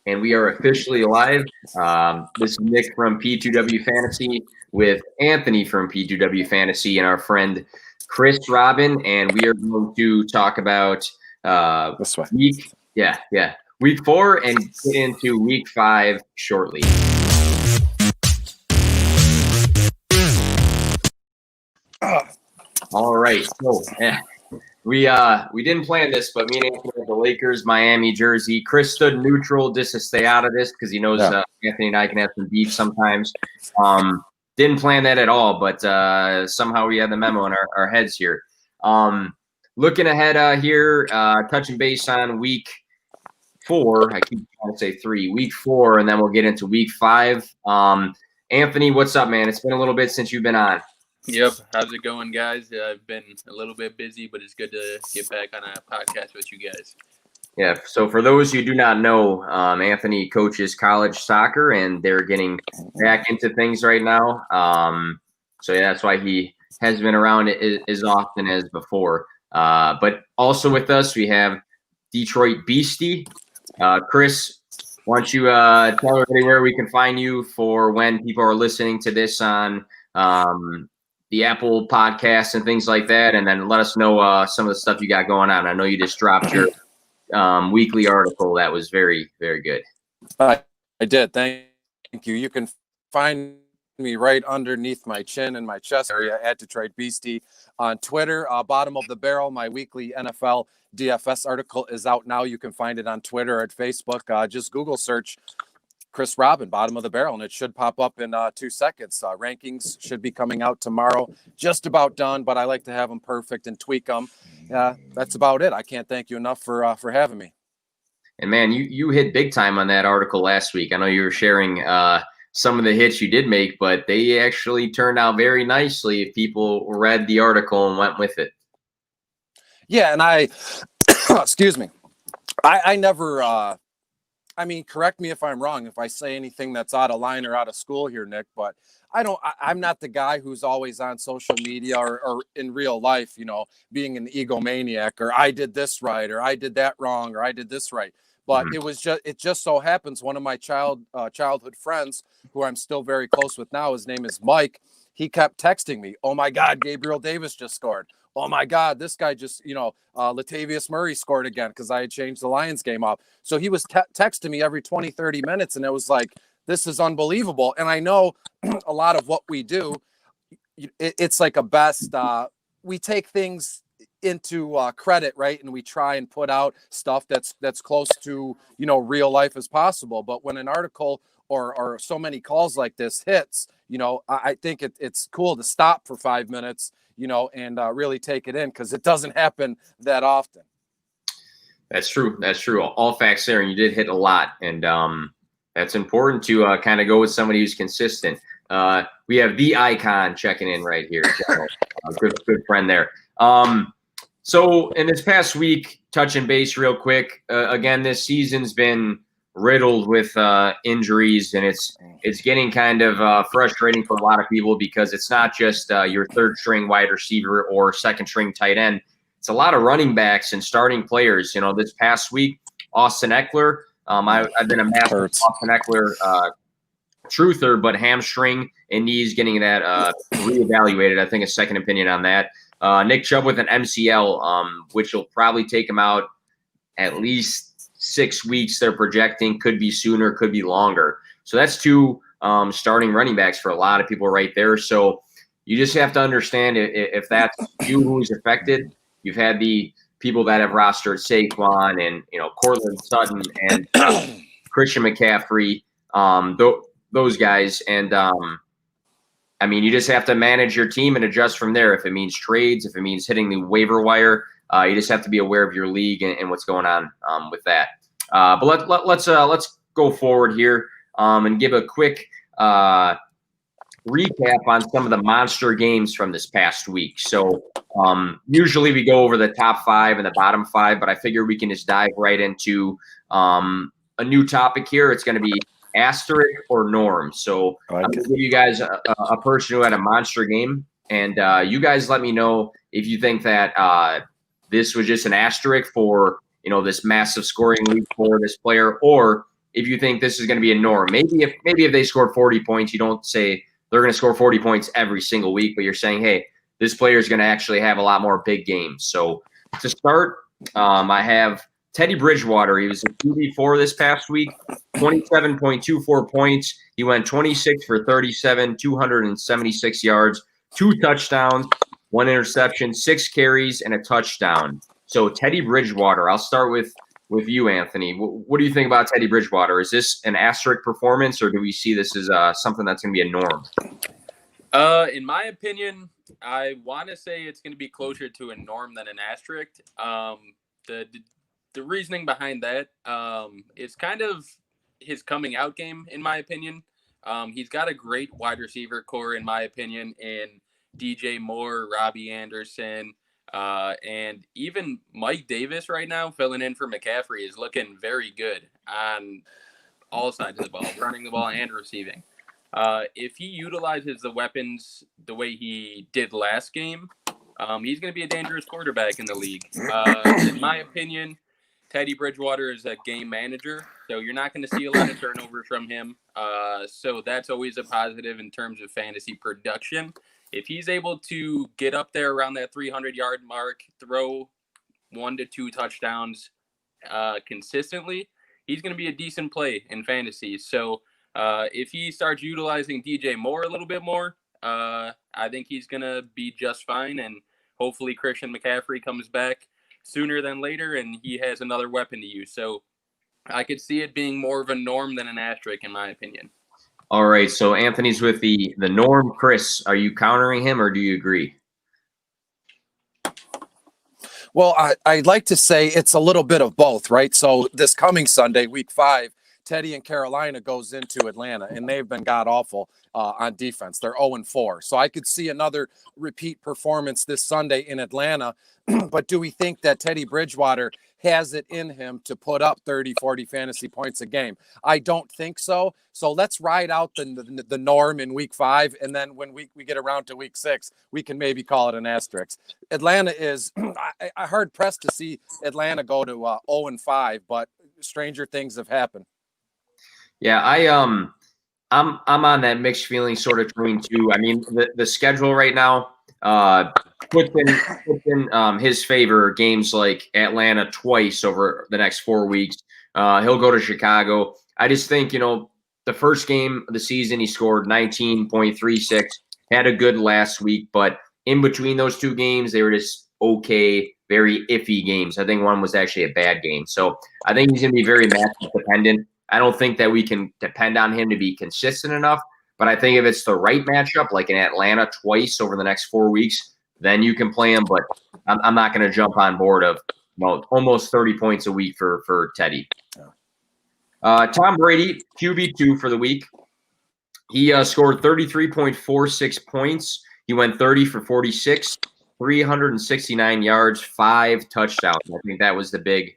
and we are officially live. This is Nick from P2W Fantasy with Anthony from P2W Fantasy and our friend Chris Robin, and we are going to talk about This way. week 4 and get into week 5 shortly. All right, so we didn't plan this, but me and Anthony had the Lakers Miami jersey. Chris stood neutral just to stay out of this because he knows Anthony and I can have some beef sometimes. Didn't plan that at all, but somehow we had the memo in our heads here. Looking ahead here, touching base on week 4. I keep trying to say 3. Week 4, and then we'll get into week 5. Anthony, what's up, man? It's been a little bit since you've been on. Yep. How's it going, guys? I've been a little bit busy, but it's good to get back on a podcast with you guys. Yeah, so for those who do not know, Anthony coaches college soccer, and they're getting back into things right now. So yeah, that's why he has been around as often as before. But also with us, we have Detroit Beastie. Chris, why don't you tell everybody where we can find you for when people are listening to this on the Apple podcasts and things like that, and then let us know some of the stuff you got going on. I know you just dropped your weekly article. That was very, very good. I did. Thank you. You can find me right underneath my chin and my chest area at Detroit Beastie on Twitter. Bottom of the barrel, my weekly NFL DFS article is out now. You can find it on Twitter or at Facebook. Just Google search Chris Robin, bottom of the barrel, and it should pop up in 2 seconds. Rankings should be coming out tomorrow. Just about done, but I like to have them perfect and tweak them. That's about it. I can't thank you enough for having me. And man, you hit big time on that article last week. I know you were sharing some of the hits you did make, but they actually turned out very nicely if people read the article and went with it. Yeah, and I, excuse me, I never. I mean, correct me if I'm wrong if I say anything that's out of line or out of school here, Nick, but I'm not the guy who's always on social media or in real life, being an egomaniac, or I did this right, or I did that wrong, or I did this right. But it just so happens one of my childhood friends, who I'm still very close with now, his name is Mike. He kept texting me, "Oh my God, Gabriel Davis just scored. Oh my God, this guy just, Latavius Murray scored again," because I had changed the Lions game up. So he was texting me every 20, 30 minutes. And it was like, this is unbelievable. And I know a lot of what we do, it's like a best, we take things into credit, right? And we try and put out stuff that's close to, real life as possible. But when an article or so many calls like this hits, I think it's cool to stop for 5 minutes, and really take it in, because it doesn't happen that often. That's true. All facts there, and you did hit a lot, and that's important to kind of go with somebody who's consistent. We have the icon checking in right here. Good friend there. So in this past week, touching base real quick, again, this season's been riddled with injuries, and it's getting kind of frustrating for a lot of people, because it's not just your third string wide receiver or second string tight end. It's a lot of running backs and starting players. This past week, Austin Eckler, I've been a massive Austin Eckler truther, but hamstring and knees, getting that reevaluated. I think a second opinion on that. Nick Chubb with an MCL, which will probably take him out at least 6 weeks. They're projecting, could be sooner, could be longer. So that's 2 starting running backs for a lot of people right there. So you just have to understand, if that's you who's affected. You've had the people that have rostered Saquon and Cortland Sutton and Christian McCaffrey, those guys, and I mean, you just have to manage your team and adjust from there. If it means trades, if it means hitting the waiver wire, you just have to be aware of your league and what's going on with that. But let's go forward here and give a quick recap on some of the monster games from this past week. So usually we go over the top 5 and the bottom 5, but I figure we can just dive right into a new topic here. It's going to be asterisk or norm. So I'm going to give you guys a person who had a monster game, and you guys let me know if you think that this was just an asterisk for this massive scoring lead for this player, or if you think this is going to be a norm. Maybe if they scored 40 points, you don't say they're going to score 40 points every single week, but you're saying, hey, this player is going to actually have a lot more big games. So to start, I have Teddy Bridgewater. He was a QB4 this past week, 27.24 points. He went 26 for 37, 276 yards, 2 touchdowns, 1 interception, 6 carries, and a touchdown. So Teddy Bridgewater, I'll start with you, Anthony. What do you think about Teddy Bridgewater? Is this an asterisk performance, or do we see this as something that's going to be a norm? In my opinion, I want to say it's going to be closer to a norm than an asterisk. The reasoning behind that is kind of his coming out game, in my opinion. He's got a great wide receiver core, in my opinion, in DJ Moore, Robbie Anderson, and even Mike Davis right now, filling in for McCaffrey, is looking very good on all sides of the ball, running the ball and receiving. If he utilizes the weapons the way he did last game, he's going to be a dangerous quarterback in the league. In my opinion, Teddy Bridgewater is a game manager, so you're not going to see a lot of turnovers from him. So that's always a positive in terms of fantasy production. If he's able to get up there around that 300-yard mark, throw 1 to 2 touchdowns consistently, he's going to be a decent play in fantasy. So if he starts utilizing DJ Moore a little bit more, I think he's going to be just fine. And hopefully Christian McCaffrey comes back sooner than later and he has another weapon to use. So I could see it being more of a norm than an asterisk, in my opinion. All right. So Anthony's with the norm. Chris, are you countering him or do you agree? Well, I'd like to say it's a little bit of both, right? So this coming Sunday, week 5, Teddy and Carolina goes into Atlanta, and they've been god-awful on defense. They're 0-4. So I could see another repeat performance this Sunday in Atlanta. But do we think that Teddy Bridgewater has it in him to put up 30, 40 fantasy points a game? I don't think so. So let's ride out the norm in week 5, and then when we get around to week 6, we can maybe call it an asterisk. Atlanta is I hard-pressed to see Atlanta go to 0-5, but stranger things have happened. Yeah, I'm on that mixed feeling sort of between two. I mean, the schedule right now puts in his favor games like Atlanta twice over the next 4 weeks. He'll go to Chicago. I just think, the first game of the season, he scored 19.36, had a good last week, but in between those 2 games, they were just okay, very iffy games. I think one was actually a bad game. So I think he's going to be very matchup dependent. I don't think that we can depend on him to be consistent enough, but I think if it's the right matchup, like in Atlanta twice over the next 4 weeks, then you can play him. But I'm not going to jump on board of almost 30 points a week for Teddy. Tom Brady, QB2 for the week. He scored 33.46 points. He went 30 for 46, 369 yards, 5 touchdowns. I think that was the big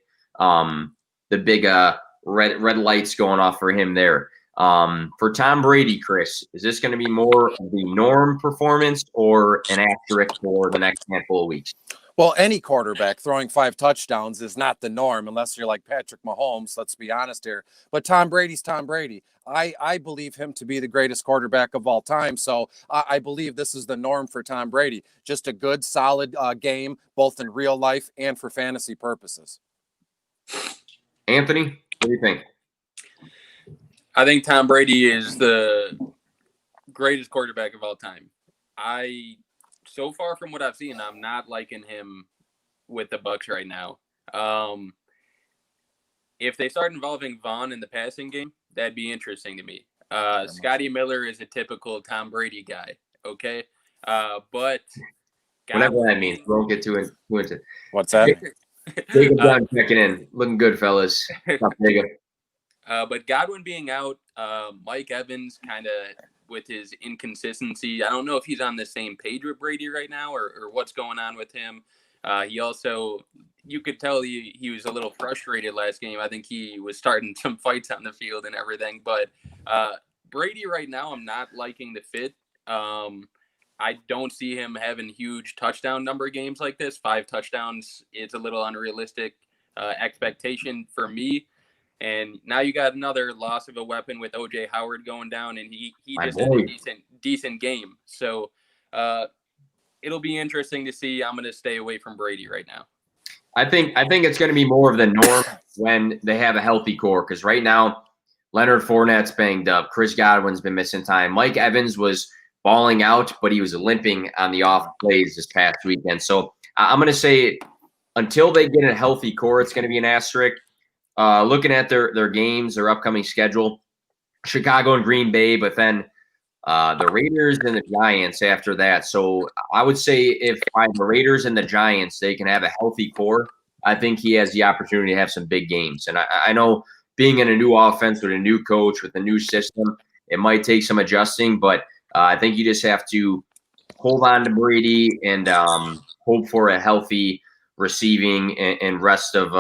red lights going off for him there. For Tom Brady, Chris, is this going to be more of the norm performance or an asterisk for the next handful of weeks? Well, any quarterback throwing 5 touchdowns is not the norm unless you're like Patrick Mahomes. Let's be honest here. But Tom Brady's Tom Brady. I believe him to be the greatest quarterback of all time. So I believe this is the norm for Tom Brady. Just a good, solid game, both in real life and for fantasy purposes. Anthony, what do you think? I think Tom Brady is the greatest quarterback of all time. So far from what I've seen, I'm not liking him with the Bucs right now. If they start involving Vaughn in the passing game, that'd be interesting to me. Scotty Miller is a typical Tom Brady guy, okay? But whatever that means, we won't get too into it. What's that? Jacob Dunn checking in. Looking good, fellas. Stop, Jacob. But Godwin being out, Mike Evans kind of with his inconsistency. I don't know if he's on the same page with Brady right now or what's going on with him. He also, you could tell he was a little frustrated last game. I think he was starting some fights on the field and everything. But Brady right now, I'm not liking the fit. I don't see him having huge touchdown number games like this. 5 touchdowns is a little unrealistic expectation for me. And now you got another loss of a weapon with OJ Howard going down, and he My just had boy. a decent game. So it'll be interesting to see. I'm going to stay away from Brady right now. I think it's going to be more of the norm when they have a healthy core, because right now Leonard Fournette's banged up. Chris Godwin's been missing time. Mike Evans was balling out, but he was limping on the off plays this past weekend. So I'm going to say until they get a healthy core, it's going to be an asterisk. Looking at their games, their upcoming schedule, Chicago and Green Bay, but then the Raiders and the Giants after that. So I would say if by the Raiders and the Giants, they can have a healthy core, I think he has the opportunity to have some big games. And I know being in a new offense with a new coach, with a new system, it might take some adjusting, but I think you just have to hold on to Brady and hope for a healthy receiving and rest of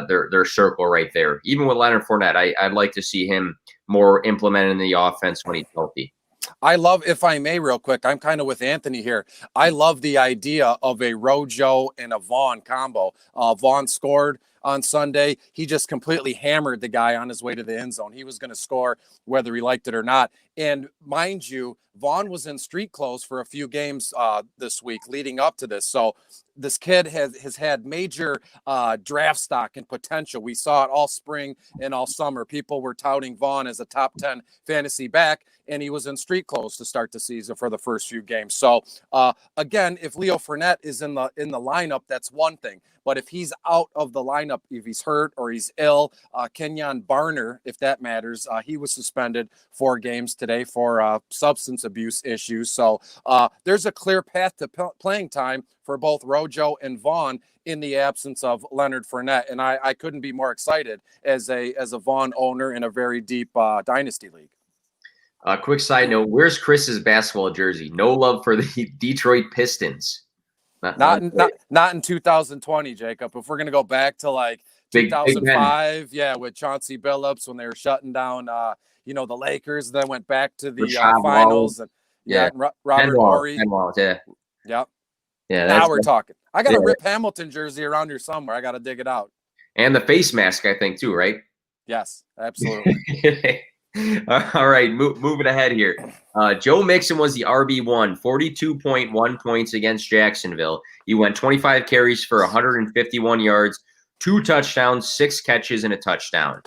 their circle right there. Even with Leonard Fournette, I'd like to see him more implemented in the offense when he's healthy. I love, if I may, real quick, I'm kind of with Anthony here. I love the idea of a Rojo and a Vaughn combo. Vaughn scored on Sunday. He just completely hammered the guy on his way to the end zone. He was going to score whether he liked it or not. And mind you, Vaughn was in street clothes for a few games this week leading up to this. So this kid has had major draft stock and potential. We saw it all spring and all summer. People were touting Vaughn as a top 10 fantasy back, and he was in street clothes to start the season for the first few games. So again, if Leo Fournette is in the lineup, that's one thing. But if he's out of the lineup, if he's hurt or he's ill, Kenyon Barner, if that matters, he was suspended 4 games today for substance abuse issues. So there's a clear path to playing time for both Rojo and Vaughn in the absence of Leonard Fournette. And I couldn't be more excited as a Vaughn owner in a very deep dynasty league. Quick side note, where's Chris's basketball jersey? No love for the Detroit Pistons. Not in 2020, Jacob. If we're going to go back to like 2005, with Chauncey Billups when they were shutting down, the Lakers, then went back to the finals. And Robert Horry. Yep. Yeah. Now we're talking. I got a Rip Hamilton jersey around here somewhere. I got to dig it out. And the face mask, I think, too, right? Yes, absolutely. All right, moving ahead here. Joe Mixon was the RB1, 42.1 points against Jacksonville. He went 25 carries for 151 yards, 2 touchdowns, 6 catches, and a touchdown.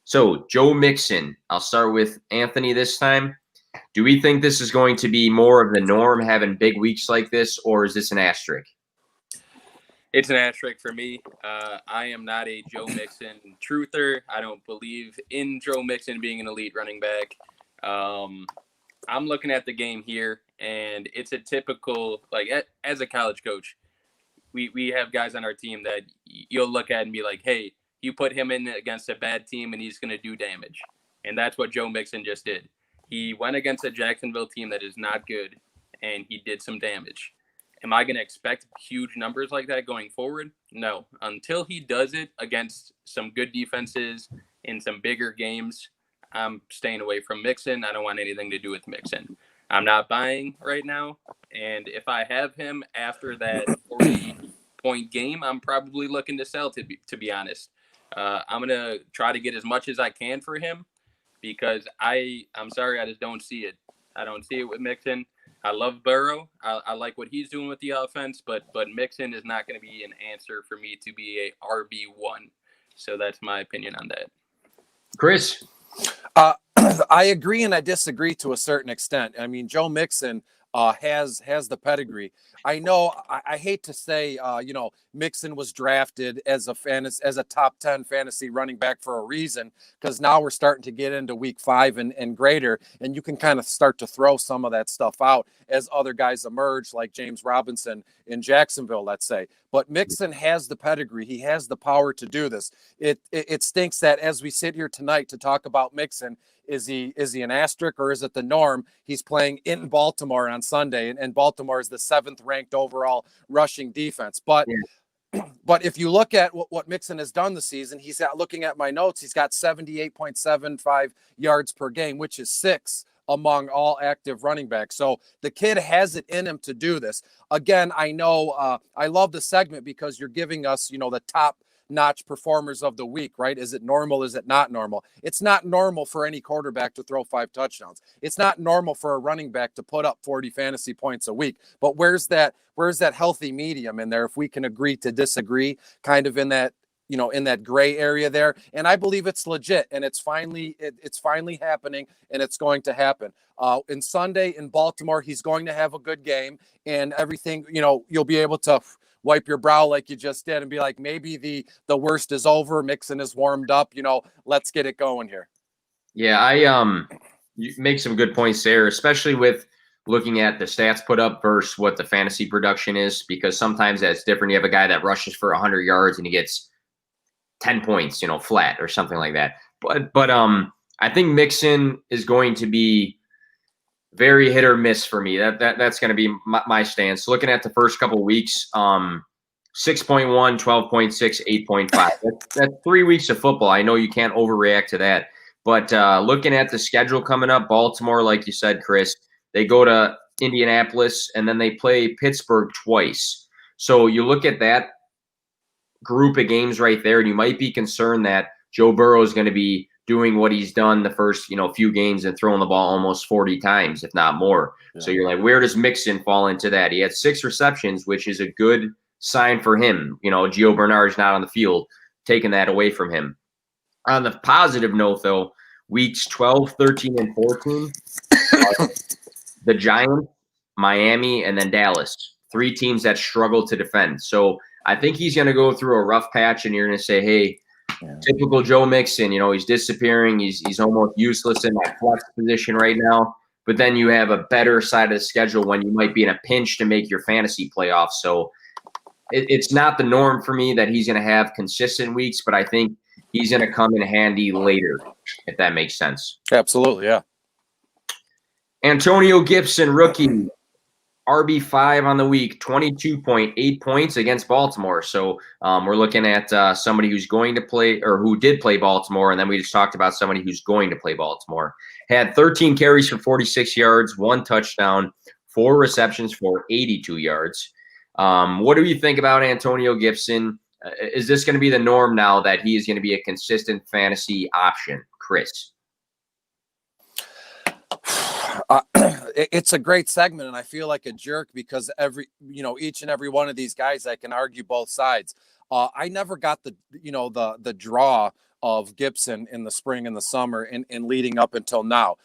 So, Joe Mixon, I'll start with Anthony this time. Do we think this is going to be more of the norm, having big weeks like this, or is this an asterisk? It's an asterisk for me. I am not a Joe Mixon truther. I don't believe in Joe Mixon being an elite running back. I'm looking at the game here, and it's a typical, as a college coach, we have guys on our team that you'll look at and be like, hey, you put him in against a bad team, and he's going to do damage. And that's what Joe Mixon just did. He went against a Jacksonville team that is not good, and he did some damage. Am I going to expect huge numbers like that going forward? No. Until he does it against some good defenses in some bigger games, I'm staying away from Mixon. I don't want anything to do with Mixon. I'm not buying right now. And if I have him after that 40-point game, I'm probably looking to sell, to be honest. I'm going to try to get as much as I can for him because I'm sorry, I just don't see it. I don't see it with Mixon. I love Burrow. I like what he's doing with the offense, but Mixon is not going to be an answer for me to be a RB1. So that's my opinion on that. Chris? I agree and I disagree to a certain extent. I mean, Joe Mixon has the pedigree. I know I hate to say, Mixon was drafted as a top 10 fantasy running back for a reason, because now we're starting to get into week 5 and greater, and you can kind of start to throw some of that stuff out as other guys emerge, like James Robinson in Jacksonville, let's say. But Mixon has the pedigree. He has the power to do this. It stinks that as we sit here tonight to talk about Mixon, is he an asterisk or is it the norm? He's playing in Baltimore on Sunday, and Baltimore is the 7th ranked overall rushing defense. But if you look at what Mixon has done this season, looking at my notes, he's got 78.75 yards per game, which is 6th among all active running backs. So the kid has it in him to do this. Again, I know I love the segment because you're giving us, the top notch performers of the week, right? Is it normal? Is it not normal? It's not normal for any quarterback to throw 5 touchdowns. It's not normal for a running back to put up 40 fantasy points a week. But where's that healthy medium in there? If we can agree to disagree, kind of in that, in that gray area there. And I believe it's legit, and it's finally happening, and it's going to happen. In Sunday in Baltimore, he's going to have a good game, and everything, you'll be able to wipe your brow like you just did and be like, maybe the worst is over. Mixon is warmed up, let's get it going here. Yeah, you make some good points there, especially with looking at the stats put up versus what the fantasy production is, because sometimes that's different. You have a guy that rushes for 100 yards and he gets 10 points, flat or something like that. But I think Mixon is going to be very hit or miss for me. That's going to be my stance. Looking at the first couple of weeks, 6.1, 12.6, 8.5. That's 3 weeks of football. I know you can't overreact to that. But looking at the schedule coming up, Baltimore, like you said, Chris, they go to Indianapolis, and then they play Pittsburgh twice. So you look at that group of games right there, and you might be concerned that Joe Burrow is going to be doing what he's done the first few games and throwing the ball almost 40 times, if not more. Yeah. So you're like, where does Mixon fall into that? He had 6 receptions, which is a good sign for him. Gio Bernard's not on the field, taking that away from him. On the positive note, though, weeks 12, 13, and 14, the Giants, Miami, and then Dallas, 3 teams that struggle to defend. So I think he's going to go through a rough patch, and you're going to say, hey, typical Joe Mixon, he's disappearing. He's almost useless in that flex position right now. But then you have a better side of the schedule when you might be in a pinch to make your fantasy playoffs. So it's not the norm for me that he's going to have consistent weeks, but I think he's going to come in handy later, if that makes sense. Absolutely, yeah. Antonio Gibson, rookie, RB5 on the week, 22.8 points against Baltimore. So we're looking at somebody who's going to play, or who did play Baltimore, and then we just talked about somebody who's going to play Baltimore. Had 13 carries for 46 yards, 1 touchdown, 4 receptions for 82 yards. What do you think about Antonio Gibson? Is this going to be the norm now that he is going to be a consistent fantasy option, Chris? It's a great segment, and I feel like a jerk because each and every one of these guys, I can argue both sides. I never got the draw of Gibson in the spring and the summer and leading up until now.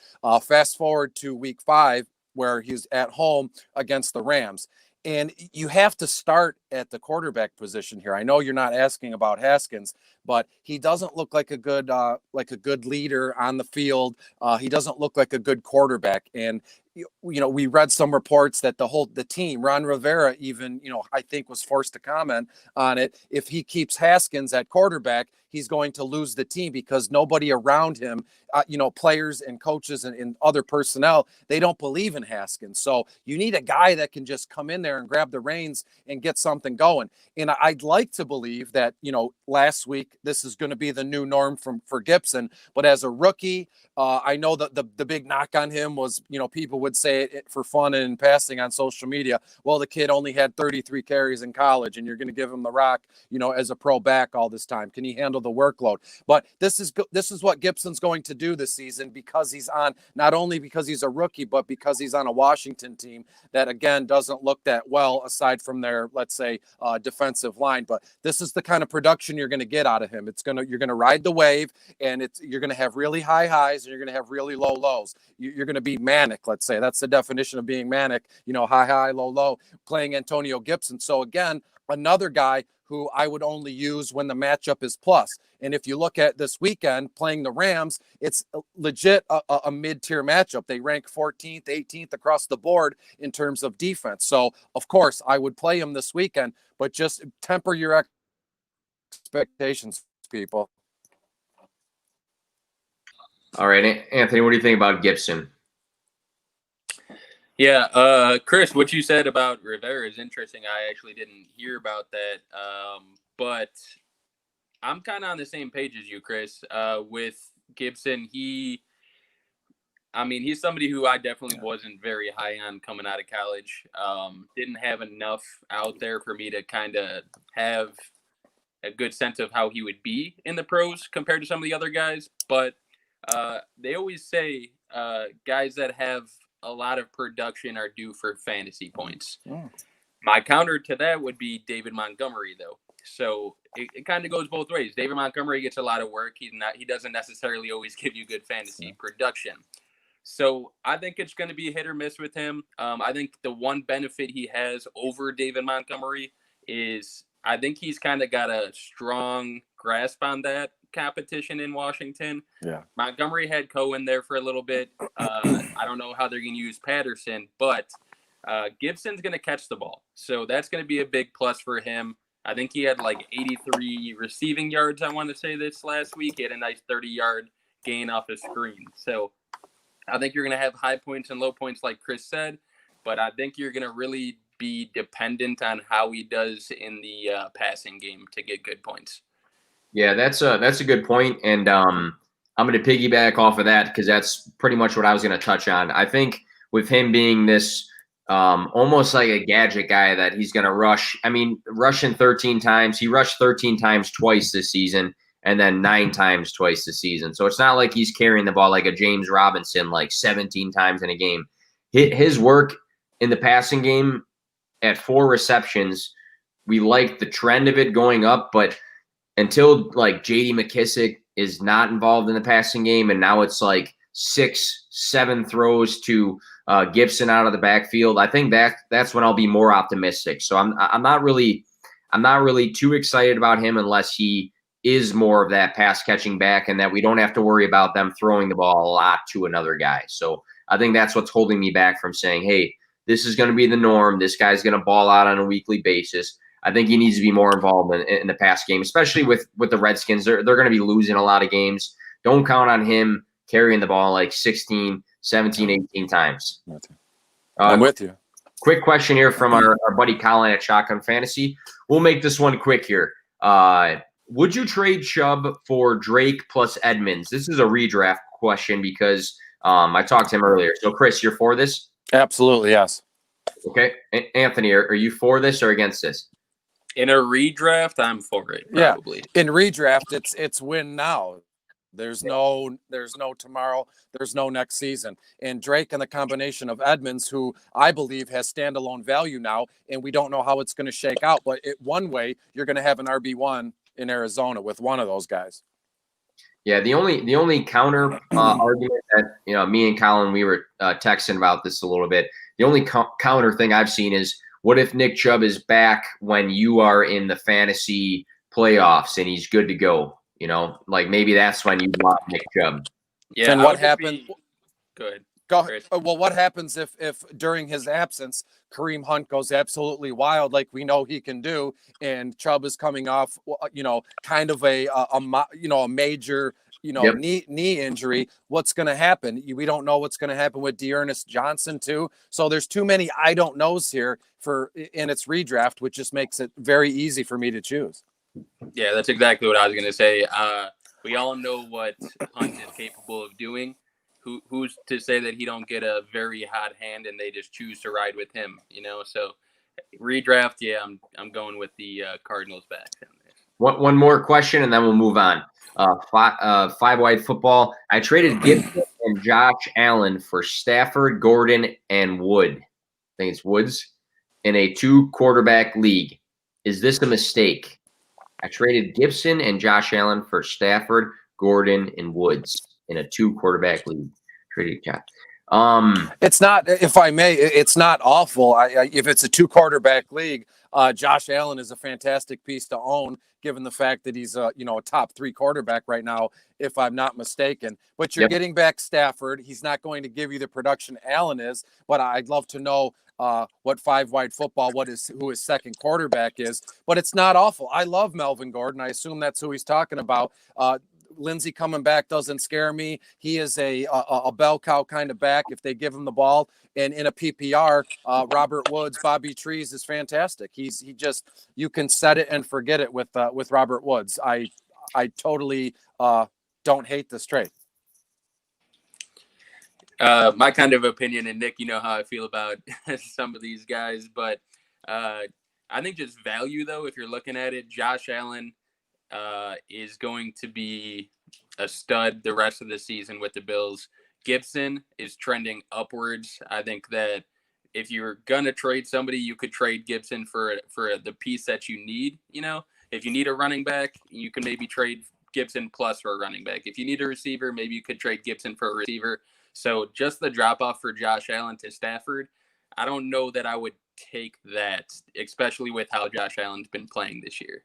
Fast forward to week 5, where he's at home against the Rams. And you have to start at the quarterback position here. I know you're not asking about Haskins, but he doesn't look like a good leader on the field. He doesn't look like a good quarterback. And we read some reports that the team, Ron Rivera even, I think was forced to comment on it. If he keeps Haskins at quarterback, he's going to lose the team because nobody around him, players and coaches and other personnel, they don't believe in Haskins. So you need a guy that can just come in there and grab the reins and get something going. And I'd like to believe that, last week, this is going to be the new norm for Gibson. But as a rookie, I know that the big knock on him was, people would say it for fun and in passing on social media. Well, the kid only had 33 carries in college, and you're going to give him the rock, as a pro back all this time. Can he handle the workload? But this is what Gibson's going to do this season, because he's on, not only because he's a rookie, but because he's on a Washington team that, again, doesn't look that well aside from their, let's say, defensive line. But this is the kind of production you're going to get out of him. You're going to ride the wave, and you're going to have really high highs and you're going to have really low lows. You're going to be manic, let's say. That's the definition of being manic, high, low, low, playing Antonio Gibson. So again, another guy who I would only use when the matchup is plus. And if you look at this weekend playing the Rams, it's legit a mid-tier matchup. They rank 14th, 18th across the board in terms of defense. So, of course, I would play him this weekend, but just temper your expectations, people. All right, Anthony, what do you think about Gibson? Yeah, Chris, what you said about Rivera is interesting. I actually didn't hear about that, but I'm kind of on the same page as you, Chris. With Gibson, he's somebody who I definitely wasn't very high on coming out of college. Didn't have enough out there for me to kind of have a good sense of how he would be in the pros compared to some of the other guys. But they always say guys that have a lot of production are due for fantasy points. Oh. My counter to that would be David Montgomery, though. So it kind of goes both ways. David Montgomery gets a lot of work. He doesn't necessarily always give you good fantasy production. So I think it's going to be hit or miss with him. I think the one benefit he has over David Montgomery is I think he's kind of got a strong grasp on that competition in Washington. Yeah. Montgomery had Cohen there for a little bit. I don't know how they're going to use Patterson, but Gibson's going to catch the ball. So that's going to be a big plus for him. I think he had like 83 receiving yards, I want to say, this last week. He had a nice 30-yard gain off a screen. So I think you're going to have high points and low points like Chris said, but I think you're going to really be dependent on how he does in the passing game to get good points. Yeah, that's a good point, and I'm going to piggyback off of that because that's pretty much what I was going to touch on. I think with him being this almost like a gadget guy that he's going to rush. I mean, rushing 13 times. He rushed 13 times twice this season and then 9 times twice this season. So it's not like he's carrying the ball like a James Robinson like 17 times in a game. His work in the passing game at 4 receptions, we like the trend of it going up, but until like J.D. McKissick is not involved in the passing game, and now it's like 6, 7 throws to Gibson out of the backfield, I think that's when I'll be more optimistic. So I'm not really too excited about him unless he is more of that pass catching back, and that we don't have to worry about them throwing the ball a lot to another guy. So I think that's what's holding me back from saying, hey, this is going to be the norm. This guy's going to ball out on a weekly basis. I think he needs to be more involved in the pass game, especially with the Redskins. They're going to be losing a lot of games. Don't count on him carrying the ball like 16, 17, 18 times. I'm with you. Quick question here from our buddy Colin at Shotgun Fantasy. We'll make this one quick here. Would you trade Chubb for Drake plus Edmonds? This is a redraft question because I talked to him earlier. So, Chris, you're for this? Absolutely, yes. Okay. Anthony, are you for this or against this? In a redraft, I'm for it, probably. Yeah. In redraft, it's win now. There's no tomorrow. There's no next season. And Drake and the combination of Edmonds, who I believe has standalone value now, and we don't know how it's going to shake out. But one way, you're going to have an RB1 in Arizona with one of those guys. Yeah, the only counter argument that me and Colin, we were texting about this a little bit. The only counter thing I've seen is, what if Nick Chubb is back when you are in the fantasy playoffs and he's good to go? Like maybe that's when you want Nick Chubb. Yeah. And what happened? Go ahead. Go ahead. Well, what happens if during his absence, Kareem Hunt goes absolutely wild, like we know he can do, and Chubb is coming off, kind of a major, knee injury? What's going to happen? We don't know what's going to happen with Dearness Johnson too. So there's too many I don't knows here in its redraft, which just makes it very easy for me to choose. Yeah, that's exactly what I was going to say. We all know what Hunt is capable of doing. Who's to say that he don't get a very hot hand and they just choose to ride with him? So redraft, yeah, I'm going with the Cardinals back. One more question and then we'll move on. Five wide football. I traded Gibson and Josh Allen for Stafford, Gordon, and Wood. I think it's Woods in a 2-quarterback league. Is this a mistake? I traded Gibson and Josh Allen for Stafford, Gordon, and Woods in a 2-quarterback league. Traded It's not, if I may, it's not awful. If it's a 2-quarterback league, Josh Allen is a fantastic piece to own, given the fact that he's a top 3 quarterback right now, if I'm not mistaken. But you're getting back Stafford. He's not going to give you the production Allen is, but I'd love to know what 5-wide football, who his second quarterback is. But it's not awful. I love Melvin Gordon. I assume that's who he's talking about. Lindsey coming back doesn't scare me. He is a bell cow kind of back if they give him the ball. And in a PPR, Robert Woods, Bobby Trees is fantastic. You can set it and forget it with Robert Woods. I totally don't hate this trade. My kind of opinion, and Nick, you know how I feel about some of these guys, but I think just value, though, if you're looking at it, Josh Allen is going to be a stud the rest of the season with the Bills. Gibson is trending upwards. I think that if you're gonna trade somebody, you could trade Gibson for the piece that you need. You know, if you need a running back, you can maybe trade Gibson plus for a running back. If you need a receiver, maybe you could trade Gibson for a receiver. So just the drop off for Josh Allen to Stafford, I don't know that I would take that, especially with how Josh Allen's been playing this year.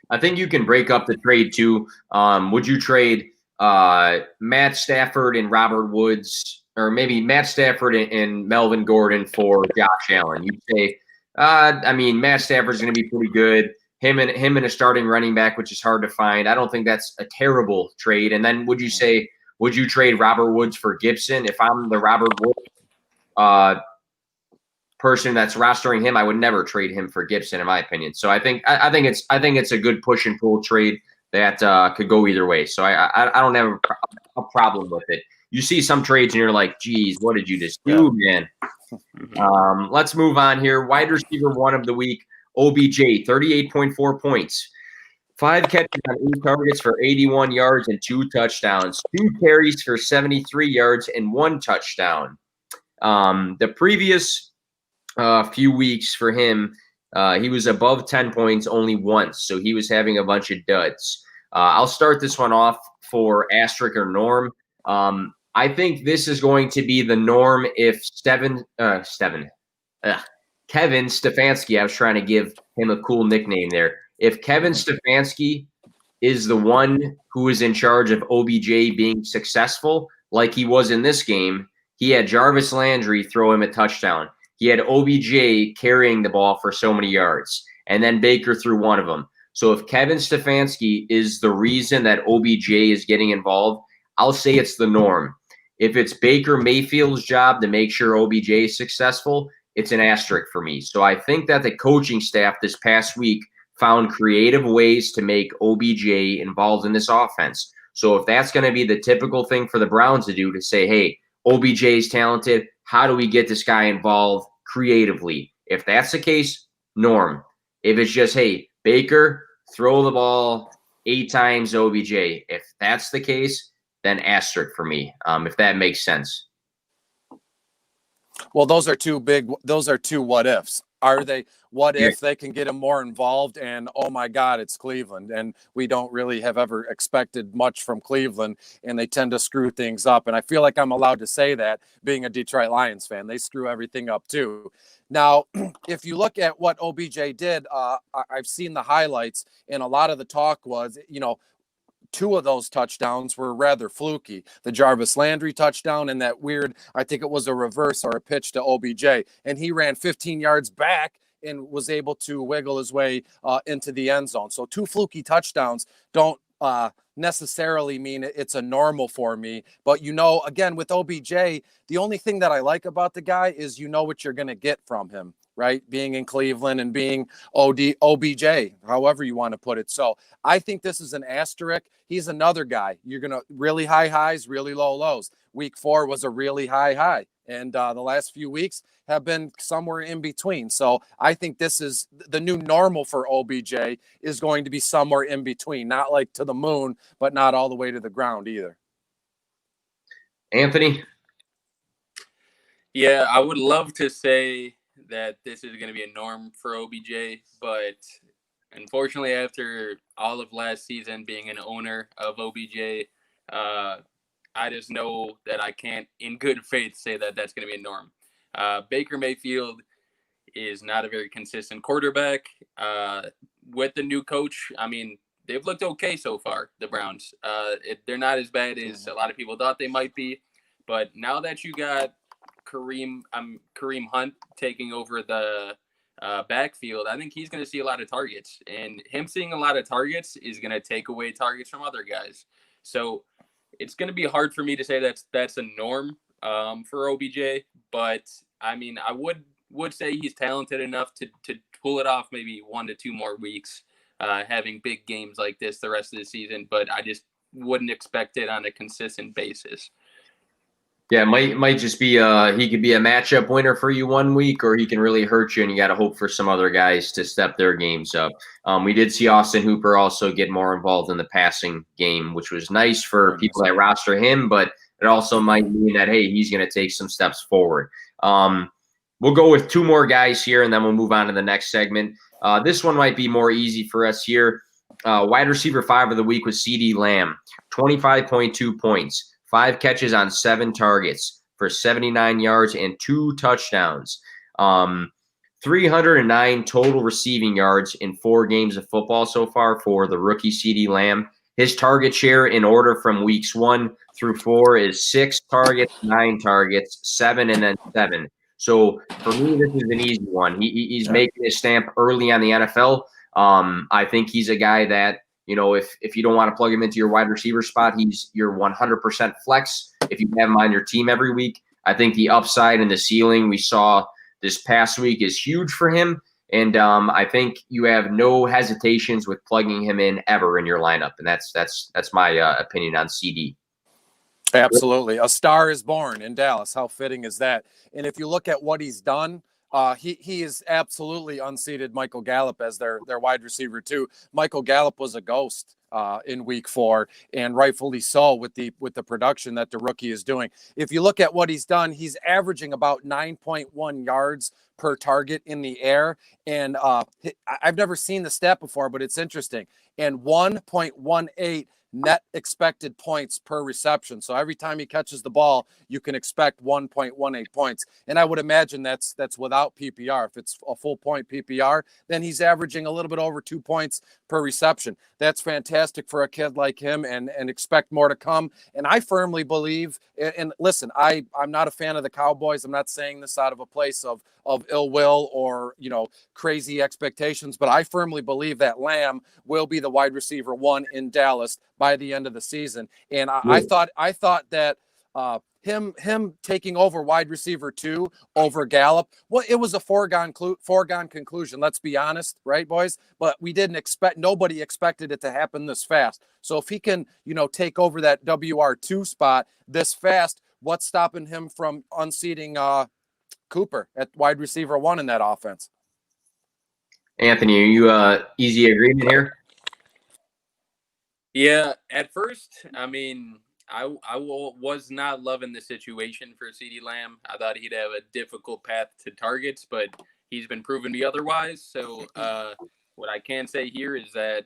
I think you can break up the trade too. Would you trade Matt Stafford and Robert Woods, or maybe Matt Stafford and Melvin Gordon for Josh Allen? You'd say, I mean, Matt Stafford's going to be pretty good. Him and a starting running back, which is hard to find. I don't think that's a terrible trade. And then would you trade Robert Woods for Gibson? If I'm the Robert Woods person that's rostering him, I would never trade him for Gibson, in my opinion. So I think it's a good push and pull trade that could go either way. So I don't have a problem with it. You see some trades and you're like, geez, what did you just do, man? Let's move on here. Wide receiver 1 of the week, OBJ, 38.4 points. 5 catches on 8 targets for 81 yards and 2 touchdowns. 2 carries for 73 yards and 1 touchdown. The previous few weeks for him, he was above 10 points only once, so he was having a bunch of duds. I'll start this one off for asterisk or norm. I think this is going to be the norm if Kevin Stefanski, I was trying to give him a cool nickname there. If Kevin Stefanski is the one who is in charge of OBJ being successful, like he was in this game, he had Jarvis Landry throw him a touchdown. He had OBJ carrying the ball for so many yards, and then Baker threw one of them. So if Kevin Stefanski is the reason that OBJ is getting involved, I'll say it's the norm. If it's Baker Mayfield's job to make sure OBJ is successful, it's an asterisk for me. So I think that the coaching staff this past week found creative ways to make OBJ involved in this offense. So if that's going to be the typical thing for the Browns to do, to say, hey, OBJ is talented, how do we get this guy involved creatively? If that's the case, norm. If it's just, hey, Baker, throw the ball 8 times OBJ. If that's the case, then asterisk for me, if that makes sense. Well, those are two what ifs. Are they? What if they can get him more involved? And oh my God, it's Cleveland, and we don't really have ever expected much from Cleveland, and they tend to screw things up. And I feel like I'm allowed to say that, being a Detroit Lions fan, they screw everything up too. Now, if you look at what OBJ did, I've seen the highlights, and a lot of the talk was, 2 of those touchdowns were rather fluky. The Jarvis Landry touchdown and that weird, I think it was a reverse or a pitch to OBJ. And he ran 15 yards back and was able to wiggle his way into the end zone. So 2 fluky touchdowns don't necessarily mean it's a normal for me. But, again, with OBJ, the only thing that I like about the guy is what you're going to get from him. Right? Being in Cleveland and being OBJ, however you want to put it. So I think this is an asterisk. He's another guy. You're going to really high highs, really low lows. Week 4 was a really high high. And the last few weeks have been somewhere in between. So I think this is the new normal for OBJ, is going to be somewhere in between, not like to the moon, but not all the way to the ground either. Anthony? Yeah, I would love to say that this is going to be a norm for OBJ, but unfortunately, after all of last season being an owner of OBJ, I just know that I can't, in good faith, say that that's going to be a norm. Baker Mayfield is not a very consistent quarterback. With the new coach, I mean, they've looked okay so far, the Browns. They're not as bad as a lot of people thought they might be, but now that you got Kareem Hunt taking over the backfield, I think he's going to see a lot of targets, and him seeing a lot of targets is going to take away targets from other guys. So it's going to be hard for me to say that's a norm for OBJ, but I mean, I would say he's talented enough to pull it off maybe 1 to 2 more weeks, having big games like this the rest of the season, but I just wouldn't expect it on a consistent basis. Yeah, might just be he could be a matchup winner for you one week, or he can really hurt you, and you got to hope for some other guys to step their games up. We did see Austin Hooper also get more involved in the passing game, which was nice for people that roster him, but it also might mean that, hey, he's going to take some steps forward. We'll go with two more guys here, and then we'll move on to the next segment. This one might be more easy for us here. Wide receiver 5 of the week was CeeDee Lamb, 25.2 points. 5 catches on 7 targets for 79 yards and 2 touchdowns. 309 total receiving yards in 4 games of football so far for the rookie CeeDee Lamb. His target share in order from weeks 1 through 4 is 6 targets, 9 targets, 7, and then 7. So for me, this is an easy one. He's making his stamp early on the NFL. I think he's a guy that, you know, if you don't want to plug him into your wide receiver spot, he's your 100% flex. If you have him on your team every week, I think the upside and the ceiling we saw this past week is huge for him. And I think you have no hesitations with plugging him in ever in your lineup. And that's my opinion on CD. Absolutely. A star is born in Dallas. How fitting is that? And if you look at what he's done, he is absolutely unseated Michael Gallup as their wide receiver too. Michael Gallup was a ghost in week 4, and rightfully so with the production that the rookie is doing. If you look at what he's done, he's averaging about 9.1 yards per target in the air. And I've never seen the stat before, but it's interesting. And 1.18 net expected points per reception. So every time he catches the ball, you can expect 1.18 points. And I would imagine that's without PPR. If it's a full point PPR, then he's averaging a little bit over 2 points per reception. That's fantastic for a kid like him, and expect more to come. And I firmly believe, and listen, I'm not a fan of the Cowboys. I'm not saying this out of a place of ill will or, you know, crazy expectations, but I firmly believe that Lamb will be the wide receiver 1 in Dallas by the end of the season. And I thought that him taking over wide receiver 2 over Gallup, well, it was a foregone conclusion. Let's be honest, right, boys? But nobody expected it to happen this fast. So if he can, you know, take over that WR2 spot this fast, what's stopping him from unseating Cooper at wide receiver 1 in that offense? Anthony, are you easy agreement here? Yeah, at first, I mean, I was not loving the situation for CeeDee Lamb. I thought he'd have a difficult path to targets, but he's been proven to be otherwise. So what I can say here is that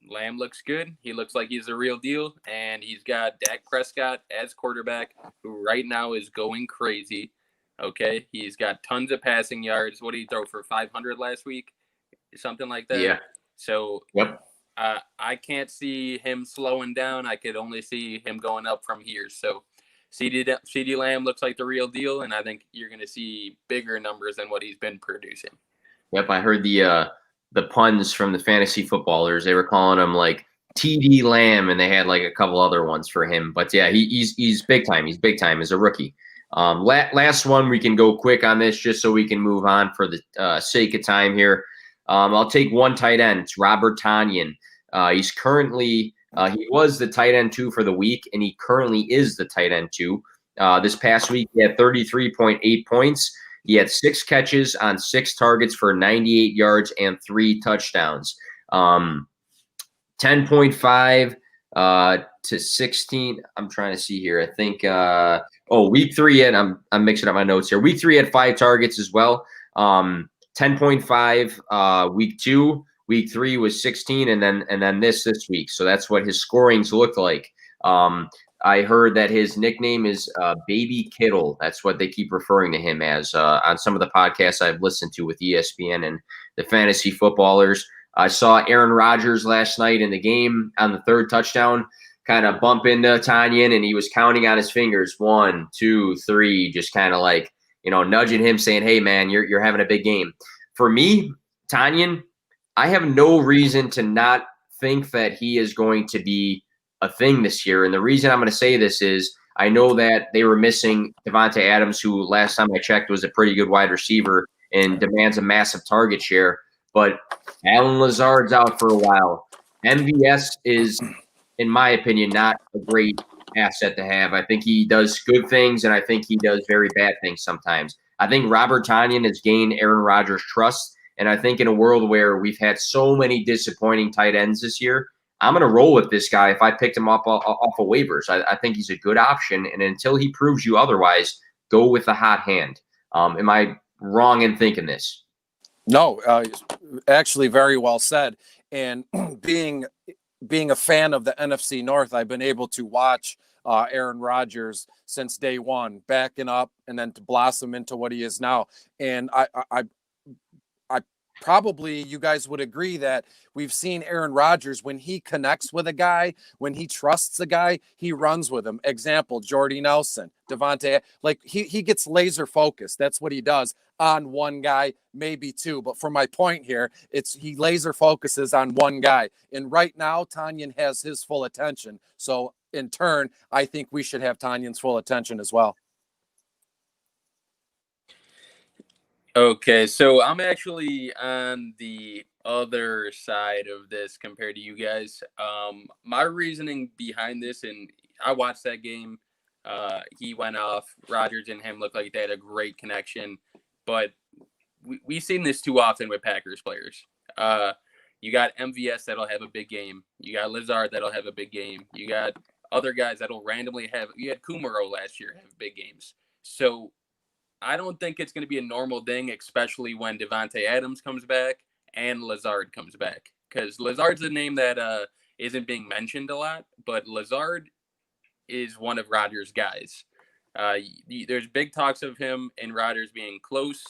Lamb looks good. He looks like he's the real deal, and he's got Dak Prescott as quarterback, who right now is going crazy. Okay, he's got tons of passing yards. What did he throw for 500 last week? Something like that. Yeah. So yep. I can't see him slowing down. I could only see him going up from here. So CeeDee Lamb looks like the real deal, and I think you're going to see bigger numbers than what he's been producing. Yep, I heard the puns from the fantasy footballers. They were calling him like TD Lamb, and they had like a couple other ones for him. But yeah, he's big time. He's big time as a rookie. Last one, we can go quick on this just so we can move on for the sake of time here. I'll take one tight end. It's Robert Tonyan. He's currently he was the tight end 2 for the week, and he currently is the tight end 2. This past week, he had 33.8 points. He had 6 catches on 6 targets for 98 yards and 3 touchdowns. 10.5 to 16. I'm trying to see here. I think week 3 and I'm mixing up my notes here. Week 3 had 5 targets as well. 10.5 week 2. Week 3 was 16, and then this week. So that's what his scorings looked like. I heard that his nickname is Baby Kittle. That's what they keep referring to him as on some of the podcasts I've listened to with ESPN and the fantasy footballers. I saw Aaron Rodgers last night in the game on the 3rd touchdown kind of bump into Tonyan, and he was counting on his fingers 1, 2, 3, just kind of like, you know, nudging him, saying, "Hey, man, you're having a big game." For me, Tonyan, I have no reason to not think that he is going to be a thing this year. And the reason I'm going to say this is I know that they were missing Devontae Adams, who last time I checked was a pretty good wide receiver and demands a massive target share. But Allen Lazard's out for a while. MVS is, in my opinion, not a great asset to have. I think he does good things, and I think he does very bad things sometimes. I think Robert Tonyan has gained Aaron Rodgers' trust, and I think in a world where we've had so many disappointing tight ends this year, I'm going to roll with this guy if I picked him up off of waivers. I think he's a good option, and until he proves you otherwise, go with the hot hand. Am I wrong in thinking this? No, actually, very well said. And being a fan of the NFC North, I've been able to watch Aaron Rodgers since day one, backing up and then to blossom into what he is now. And I probably, you guys would agree that we've seen Aaron Rodgers, when he connects with a guy, when he trusts a guy, he runs with him. Example, Jordy Nelson, Devontae, like he gets laser focused. That's what he does on one guy, maybe two. But for my point here, he laser focuses on one guy. And right now, Tonyan has his full attention. So in turn, I think we should have Tanyan's full attention as well. Okay, so I'm actually on the other side of this compared to you guys. My reasoning behind this, and I watched that game. He went off. Rodgers and him looked like they had a great connection, but we've seen this too often with Packers players. You got MVS that'll have a big game. You got Lazard that'll have a big game. You got other guys that'll randomly have. You had Kumaro last year have big games. So I don't think it's going to be a normal thing, especially when Devontae Adams comes back and Lazard comes back. Because Lazard's a name that isn't being mentioned a lot, but Lazard is one of Rodgers' guys. There's big talks of him and Rodgers being close.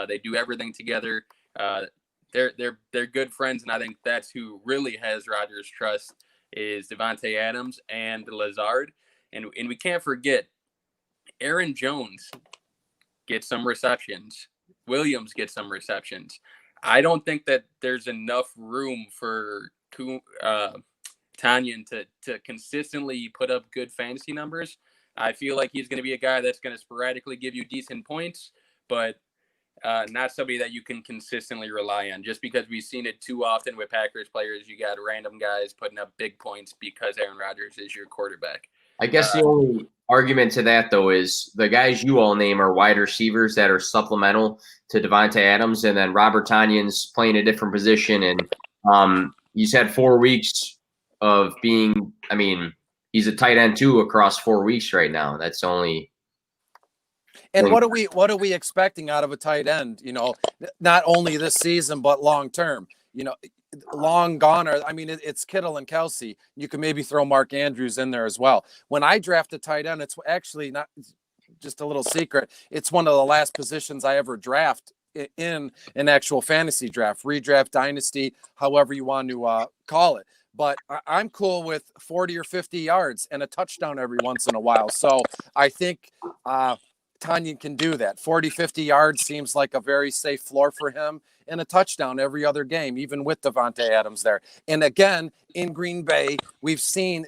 They do everything together. They're good friends, and I think that's who really has Rodgers' trust is Devontae Adams and Lazard. And we can't forget Aaron Jones get some receptions. Williams get some receptions. I don't think that there's enough room for Tonyan to consistently put up good fantasy numbers. I feel like he's going to be a guy that's going to sporadically give you decent points, but not somebody that you can consistently rely on. Just because we've seen it too often with Packers players, you got random guys putting up big points because Aaron Rodgers is your quarterback. I guess the only argument to that, though, is the guys you all name are wide receivers that are supplemental to Devontae Adams, and then Robert Tonyan's playing a different position. And he's had 4 weeks of being – I mean, he's a tight end, too, across 4 weeks right now. That's only – And what are we expecting out of a tight end, not only this season, but long term? Long gone it's Kittle and Kelsey. You can maybe throw Mark Andrews in there as well. When I draft a tight end, it's actually not just a little secret. It's one of the last positions I ever draft in an actual fantasy draft, redraft, dynasty, however you want to call it. But I'm cool with 40 or 50 yards and a touchdown every once in a while. So I think Tonyan can do that. 40, 50 yards seems like a very safe floor for him, and a touchdown every other game, even with Devontae Adams there. And again, in Green Bay, we've seen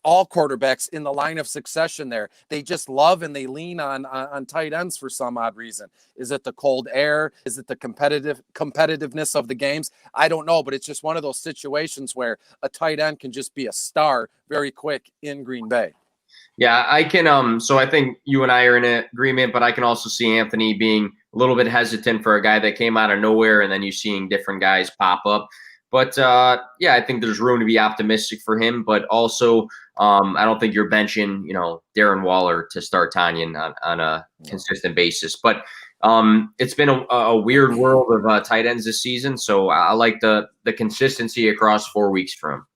all quarterbacks in the line of succession there. They just love and they lean on tight ends for some odd reason. Is it the cold air? Is it the competitiveness of the games? I don't know, but it's just one of those situations where a tight end can just be a star very quick in Green Bay. Yeah, I can. So I think you and I are in agreement, but I can also see Anthony being a little bit hesitant for a guy that came out of nowhere, and then you seeing different guys pop up. But yeah, I think there's room to be optimistic for him. But also, I don't think you're benching, Darren Waller to start Tonyan on a consistent basis. But it's been a weird world of tight ends this season, so I like the consistency across 4 weeks for him.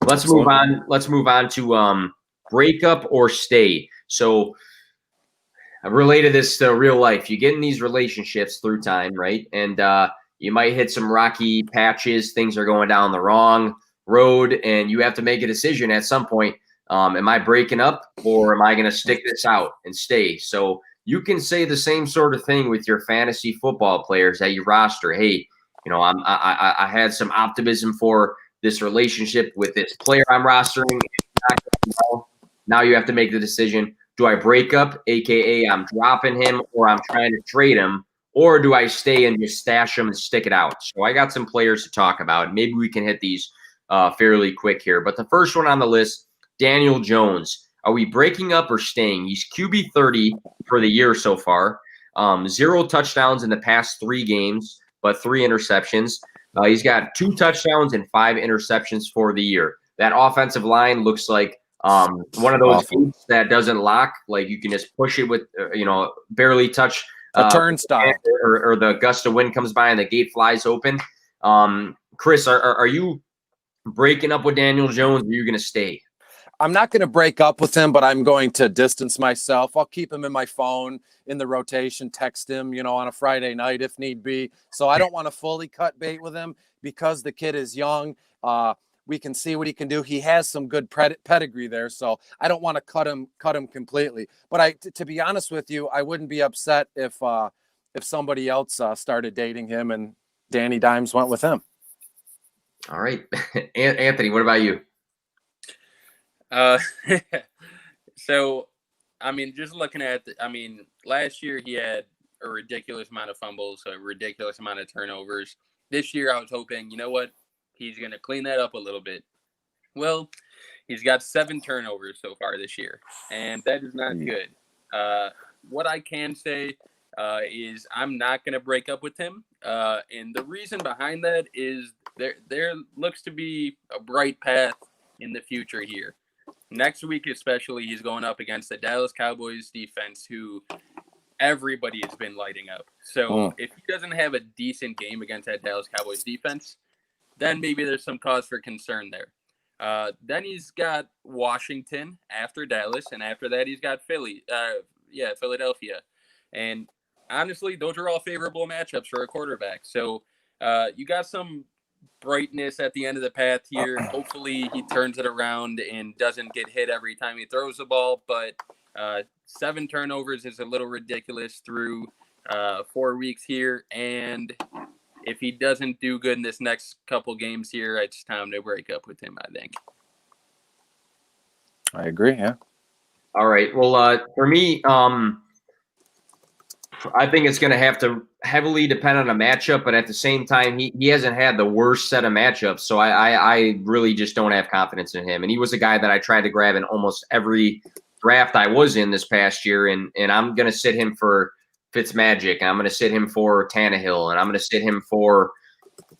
Let's move on. Let's move on to breakup or stay. So I've related this to real life. You get in these relationships through time, right? And you might hit some rocky patches. Things are going down the wrong road, and you have to make a decision at some point. Am I breaking up, or am I going to stick this out and stay? So you can say the same sort of thing with your fantasy football players that you roster. Hey, I had some optimism for this relationship with this player I'm rostering. Now you have to make the decision. Do I break up, a.k.a. I'm dropping him, or I'm trying to trade him, or do I stay and just stash him and stick it out? So I got some players to talk about. Maybe we can hit these fairly quick here. But the first one on the list, Daniel Jones. Are we breaking up or staying? He's QB 30 for the year so far. 0 touchdowns in the past 3 games, but 3 interceptions. He's got 2 touchdowns and 5 interceptions for the year. That offensive line looks like one of those gates that doesn't lock. Like you can just push it with, barely touch a turnstile, or the gust of wind comes by and the gate flies open. Chris, are you breaking up with Daniel Jones, or are you going to stay? I'm not going to break up with him, but I'm going to distance myself. I'll keep him in my phone in the rotation, text him, on a Friday night if need be. So I don't want to fully cut bait with him because the kid is young. We can see what he can do. He has some good pedigree there, so I don't want to cut him completely. But to be honest with you, I wouldn't be upset if somebody else started dating him and Danny Dimes went with him. All right, Anthony, what about you? So, just looking at, last year he had a ridiculous amount of fumbles, a ridiculous amount of turnovers. This year I was hoping, he's going to clean that up a little bit. Well, he's got 7 turnovers so far this year, and that is not good. What I can say is I'm not going to break up with him. And the reason behind that is there looks to be a bright path in the future here. Next week especially, he's going up against the Dallas Cowboys defense, who everybody has been lighting up. So if he doesn't have a decent game against that Dallas Cowboys defense, then maybe there's some cause for concern there. Then he's got Washington after Dallas, and after that he's got Philadelphia. And honestly, those are all favorable matchups for a quarterback. So you got some brightness at the end of the path here. Hopefully he turns it around and doesn't get hit every time he throws the ball. But 7 turnovers is a little ridiculous through 4 weeks here. And if he doesn't do good in this next couple games here, it's time to break up with him, I think. I agree, yeah. All right. Well, for me, I think it's going to have to heavily depend on a matchup, but at the same time, he hasn't had the worst set of matchups, so I really just don't have confidence in him. And he was a guy that I tried to grab in almost every draft I was in this past year, and I'm going to sit him for Fitzmagic, and I'm going to sit him for Tannehill, and I'm going to sit him for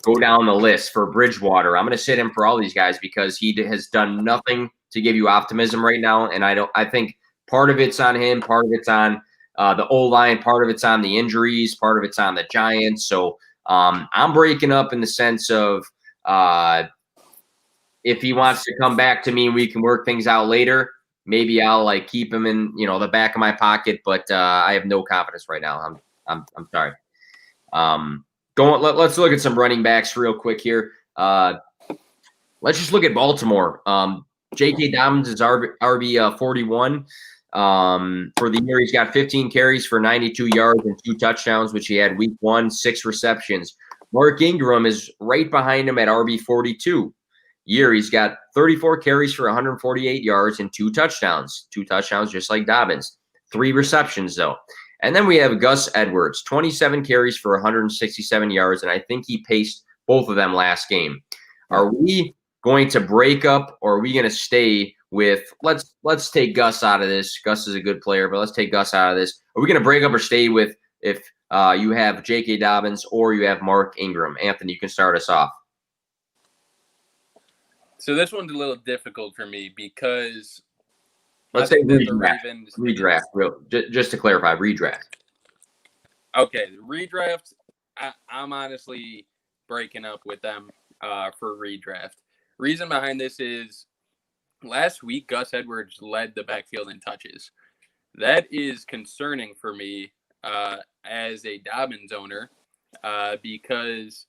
go down the list for Bridgewater. I'm going to sit him for all these guys because he has done nothing to give you optimism right now, and I think part of it's on him, part of it's on the O-line, part of it's on the injuries, part of it's on the Giants. So I'm breaking up in the sense of if he wants to come back to me and we can work things out later, maybe I'll keep him in the back of my pocket. But I have no confidence right now. I'm sorry. Let's look at some running backs real quick here. Let's just look at Baltimore. J.K. Dobbins is RB 41. For the year, he's got 15 carries for 92 yards and 2 touchdowns, which he had week 1, 6 receptions. Mark Ingram is right behind him at RB 42. Year, he's got 34 carries for 148 yards and 2 touchdowns. 2 touchdowns, just like Dobbins. 3 receptions, though. And then we have Gus Edwards, 27 carries for 167 yards, and I think he paced both of them last game. Are we going to break up, or are we going to stay with let's take Gus out of this? Gus is a good player, but let's take Gus out of this. Are we going to break up or stay with if you have J.K. Dobbins or you have Mark Ingram? Anthony, you can start us off. So this one's a little difficult for me because let's say redraft. Just to clarify, redraft. Okay, redraft. I'm honestly breaking up with them for redraft. Reason behind this is last week Gus Edwards led the backfield in touches. That is concerning for me as a Dobbins owner because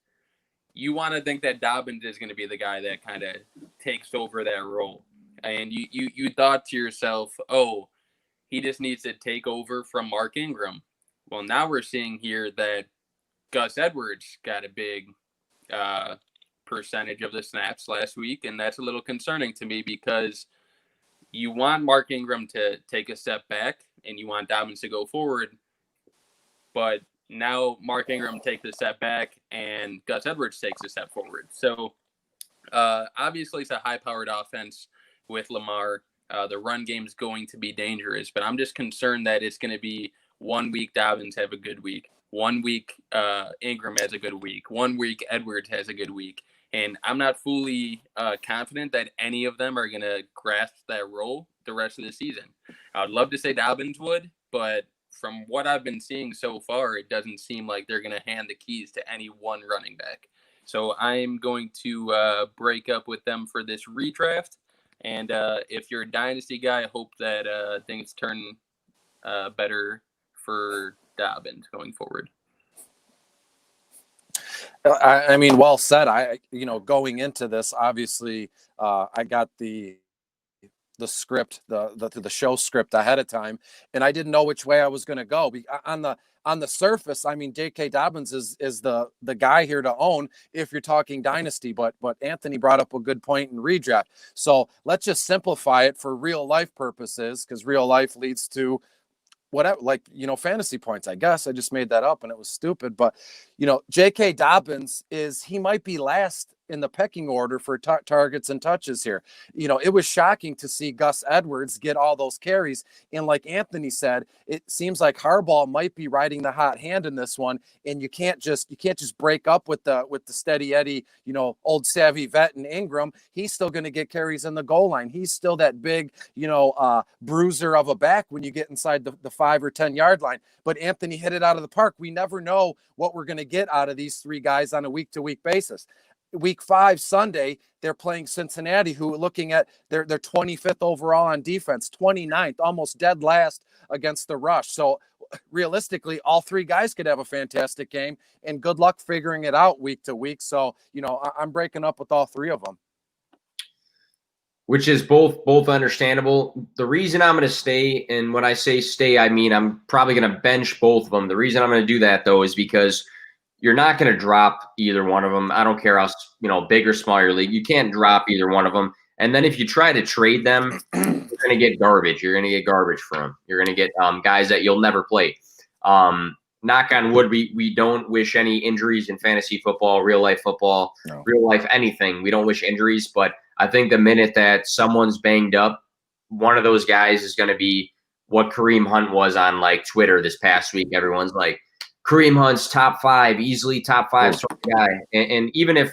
you want to think that Dobbins is going to be the guy that kind of takes over that role. And you thought to yourself, oh, he just needs to take over from Mark Ingram. Well, now we're seeing here that Gus Edwards got a big percentage of the snaps last week, and that's a little concerning to me because you want Mark Ingram to take a step back and you want Dobbins to go forward, but now Mark Ingram takes a step back and Gus Edwards takes a step forward. So obviously it's a high-powered offense with Lamar. The run game is going to be dangerous, but I'm just concerned that it's going to be 1 week Dobbins have a good week, 1 week Ingram has a good week, 1 week Edwards has a good week, and I'm not fully confident that any of them are going to grasp that role the rest of the season. I'd love to say Dobbins would, but from what I've been seeing so far, it doesn't seem like they're going to hand the keys to any one running back. So I'm going to break up with them for this redraft. And if you're a dynasty guy, I hope that things turn better for Dobbins going forward. I mean, well said. Going into this, obviously, I got the script, the show script ahead of time, and I didn't know which way I was going to go. On the surface, I mean, J.K. Dobbins is the guy here to own if you're talking dynasty. But Anthony brought up a good point in redraft. So let's just simplify it for real life purposes, because real life leads to whatever, fantasy points. I guess I just made that up and it was stupid. But J.K. Dobbins he might be last in the pecking order for targets and touches here. It was shocking to see Gus Edwards get all those carries. And like Anthony said, it seems like Harbaugh might be riding the hot hand in this one. And you can't just break up with the steady Eddie, old savvy vet in Ingram. He's still going to get carries in the goal line. He's still that big, bruiser of a back when you get inside the 5 or 10 yard line. But Anthony hit it out of the park. We never know what we're going to get out of these three guys on a week to week basis. Week 5 Sunday, they're playing Cincinnati, who are looking at their 25th overall on defense, 29th, almost dead last against the rush. So realistically, all three guys could have a fantastic game, and good luck figuring it out week to week. So, I'm breaking up with all three of them. Which is both understandable. The reason I'm going to stay, and when I say stay, I mean I'm probably going to bench both of them. The reason I'm going to do that, though, is because you're not going to drop either one of them. I don't care how big or small your league. You can't drop either one of them. And then if you try to trade them, you're going to get garbage. You're going to get garbage from them. You're going to get guys that you'll never play. Knock on wood, we don't wish any injuries in fantasy football, real life football, No. Real life anything. We don't wish injuries, but I think the minute that someone's banged up, one of those guys is going to be what Kareem Hunt was on Twitter this past week. Everyone's like, Kareem Hunt's top 5, easily top 5 sort of guy. And even if,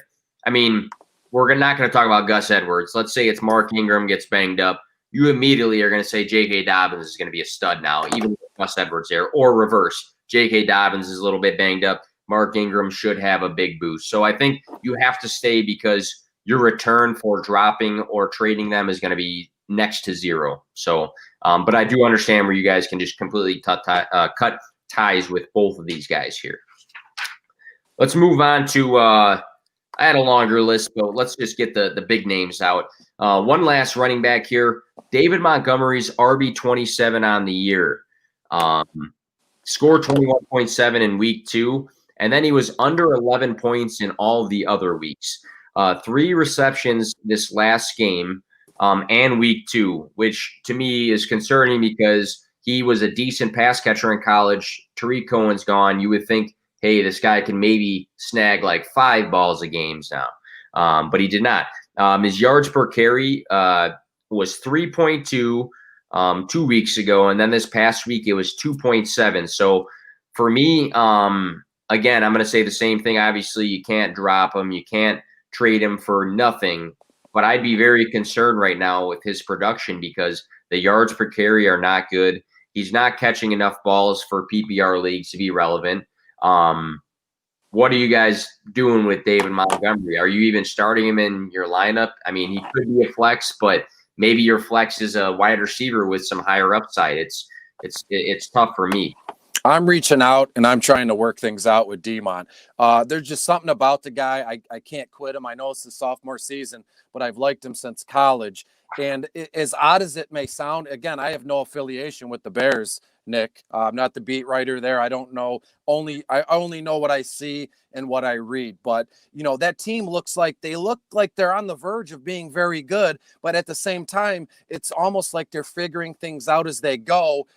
we're not going to talk about Gus Edwards. Let's say it's Mark Ingram gets banged up. You immediately are going to say J.K. Dobbins is going to be a stud now, even with Gus Edwards there, or reverse. J.K. Dobbins is a little bit banged up. Mark Ingram should have a big boost. So I think you have to stay because your return for dropping or trading them is going to be next to zero. So, but I do understand where you guys can just completely cut ties with both of these guys here. Let's move on to I had a longer list, but let's just get the big names out. One last running back here, David Montgomery's RB27 on the year. Scored 21.7 in week 2, and then he was under 11 points in all the other weeks. 3 receptions this last game and week 2, which to me is concerning because he was a decent pass catcher in college. Tariq Cohen's gone. You would think, hey, this guy can maybe snag 5 balls a game now. But he did not. His yards per carry was 3.2 2 weeks ago. And then this past week, it was 2.7. So for me, again, I'm going to say the same thing. Obviously, you can't drop him. You can't trade him for nothing. But I'd be very concerned right now with his production because the yards per carry are not good. He's not catching enough balls for PPR leagues to be relevant. What are you guys doing with David Montgomery? Are you even starting him in your lineup? He could be a flex, but maybe your flex is a wide receiver with some higher upside. It's tough for me. I'm reaching out and I'm trying to work things out with D-Mon. There's just something about the guy. I can't quit him. I know it's the sophomore season, but I've liked him since college. And as odd as it may sound, again, I have no affiliation with the Bears, Nick. I'm not the beat writer there. I don't know. I only know what I see and what I read. But, that team looks like they're on the verge of being very good. But at the same time, it's almost like they're figuring things out as they go,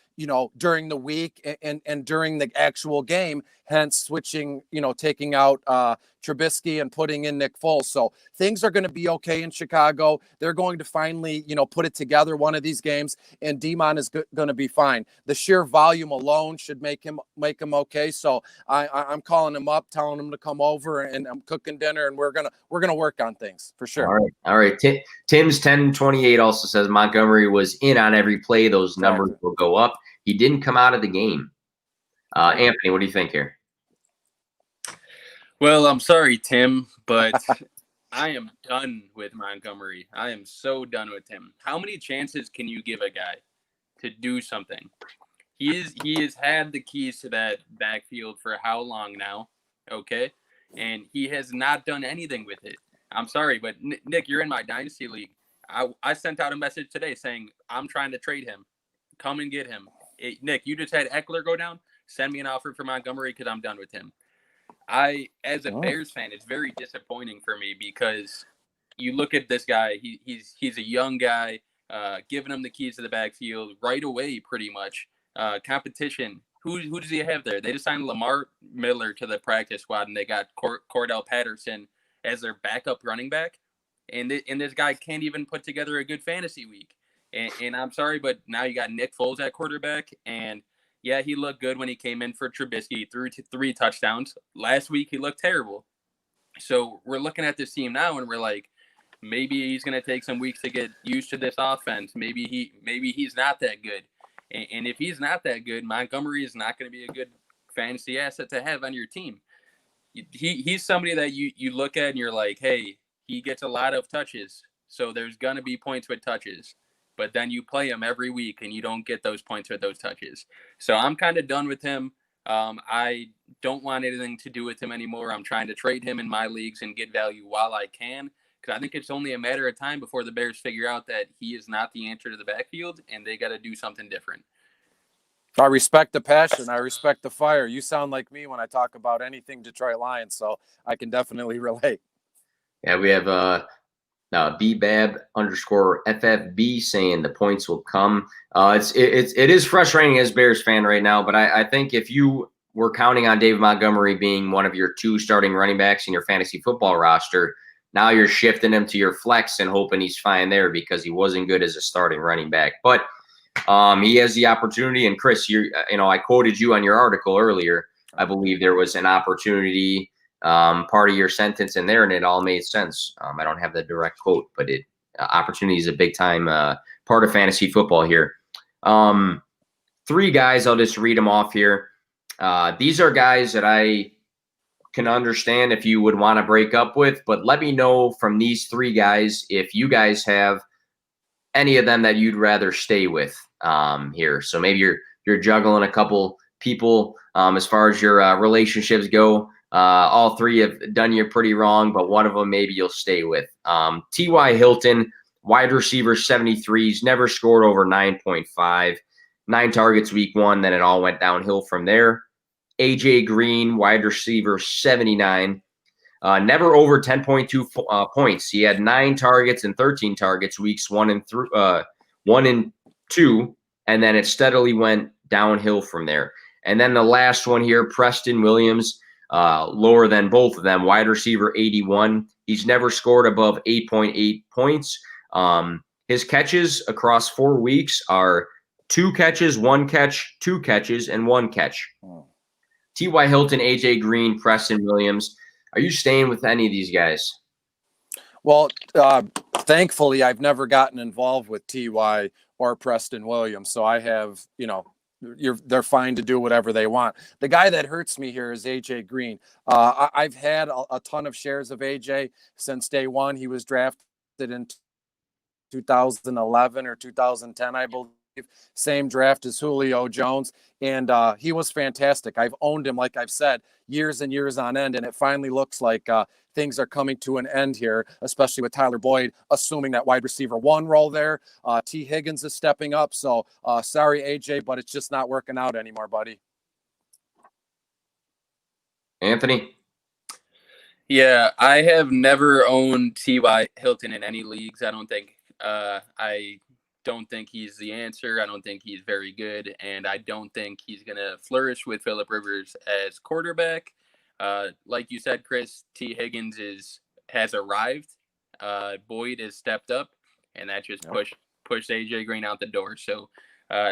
during the week and during the actual game, hence switching, taking out Trubisky and putting in Nick Foles. So things are going to be okay in Chicago. They're going to finally finally, put it together one of these games, and Demon is going to be fine. The sheer volume alone should make him okay. So I'm calling him up, telling him to come over, and I'm cooking dinner, and we're gonna work on things for sure. All right. Tim's 1028 also says Montgomery was in on every play. Those numbers will go up. He didn't come out of the game. Anthony, what do you think here? Well, I'm sorry, Tim, but I am done with Montgomery. I am so done with him. How many chances can you give a guy to do something? He has had the keys to that backfield for how long now? Okay. And he has not done anything with it. I'm sorry, but Nick, you're in my dynasty league. I sent out a message today saying I'm trying to trade him. Come and get him. Nick, you just had Eckler go down. Send me an offer for Montgomery because I'm done with him. As a Bears fan, it's very disappointing for me because you look at this guy. He's a young guy, giving him the keys to the backfield right away, pretty much. Competition. Who does he have there? They just signed Lamar Miller to the practice squad, and they got Cordell Patterson as their backup running back. And this guy can't even put together a good fantasy week. And I'm sorry, but now you got Nick Foles at quarterback, and yeah, he looked good when he came in for Trubisky, threw 3 touchdowns. Last week, he looked terrible. So we're looking at this team now, and we're like, maybe he's going to take some weeks to get used to this offense. Maybe he's not that good. And if he's not that good, Montgomery is not going to be a good fantasy asset to have on your team. He's somebody that you look at and you're like, hey, he gets a lot of touches, so there's going to be points with touches. But then you play him every week and you don't get those points with those touches. So I'm kind of done with him. I don't want anything to do with him anymore. I'm trying to trade him in my leagues and get value while I can, because I think it's only a matter of time before the Bears figure out that he is not the answer to the backfield and they got to do something different. I respect the passion. I respect the fire. You sound like me when I talk about anything Detroit Lions, so I can definitely relate. Yeah, we have BBAB_FFB saying the points will come. It is frustrating as Bears fan right now, but I think if you were counting on David Montgomery being one of your 2 starting running backs in your fantasy football roster, now you're shifting him to your flex and hoping he's fine there because he wasn't good as a starting running back. But he has the opportunity. And Chris, I quoted you on your article earlier. I believe there was an opportunity part of your sentence in there, and it all made sense. I don't have the direct quote, but opportunity is a big time part of fantasy football here. 3 guys, I'll just read them off here. These are guys that I can understand if you would want to break up with, but let me know from these 3 guys if you guys have any of them that you'd rather stay with here. So maybe you're juggling a couple people as far as your relationships go. All 3 have done you pretty wrong, but one of them maybe you'll stay with. T.Y. Hilton, wide receiver, 73s, never scored over 9.5. 9 targets week 1, then it all went downhill from there. A.J. Green, wide receiver, 79. Never over 10.2 points. He had 9 targets and 13 targets weeks 1 and 2, and then it steadily went downhill from there. And then the last one here, Preston Williams, lower than both of them, wide receiver, 81. He's never scored above 8.8 points. His catches across 4 weeks are 2 catches, 1 catch, 2 catches, and 1 catch. T.Y. Hilton, A.J. Green, Preston Williams. Are you staying with any of these guys? Well, thankfully, I've never gotten involved with T.Y. or Preston Williams, so I have, they're fine to do whatever they want. The guy that hurts me here is A.J. Green. I've had a ton of shares of A.J. since day one. He was drafted in 2011 or 2010, I believe. Same draft as Julio Jones, and he was fantastic. I've owned him, like I've said, years and years on end, and it finally looks like things are coming to an end here, especially with Tyler Boyd assuming that wide receiver 1 role there. T. Higgins is stepping up, so sorry, AJ, but it's just not working out anymore, buddy. Anthony? Yeah, I have never owned T.Y. Hilton in any leagues. I don't think I don't think he's the answer. I don't think he's very good, and I don't think he's going to flourish with Phillip Rivers as quarterback. Like you said, Chris, T. Higgins has arrived. Boyd has stepped up, and that just Yep. pushed AJ Green out the door. So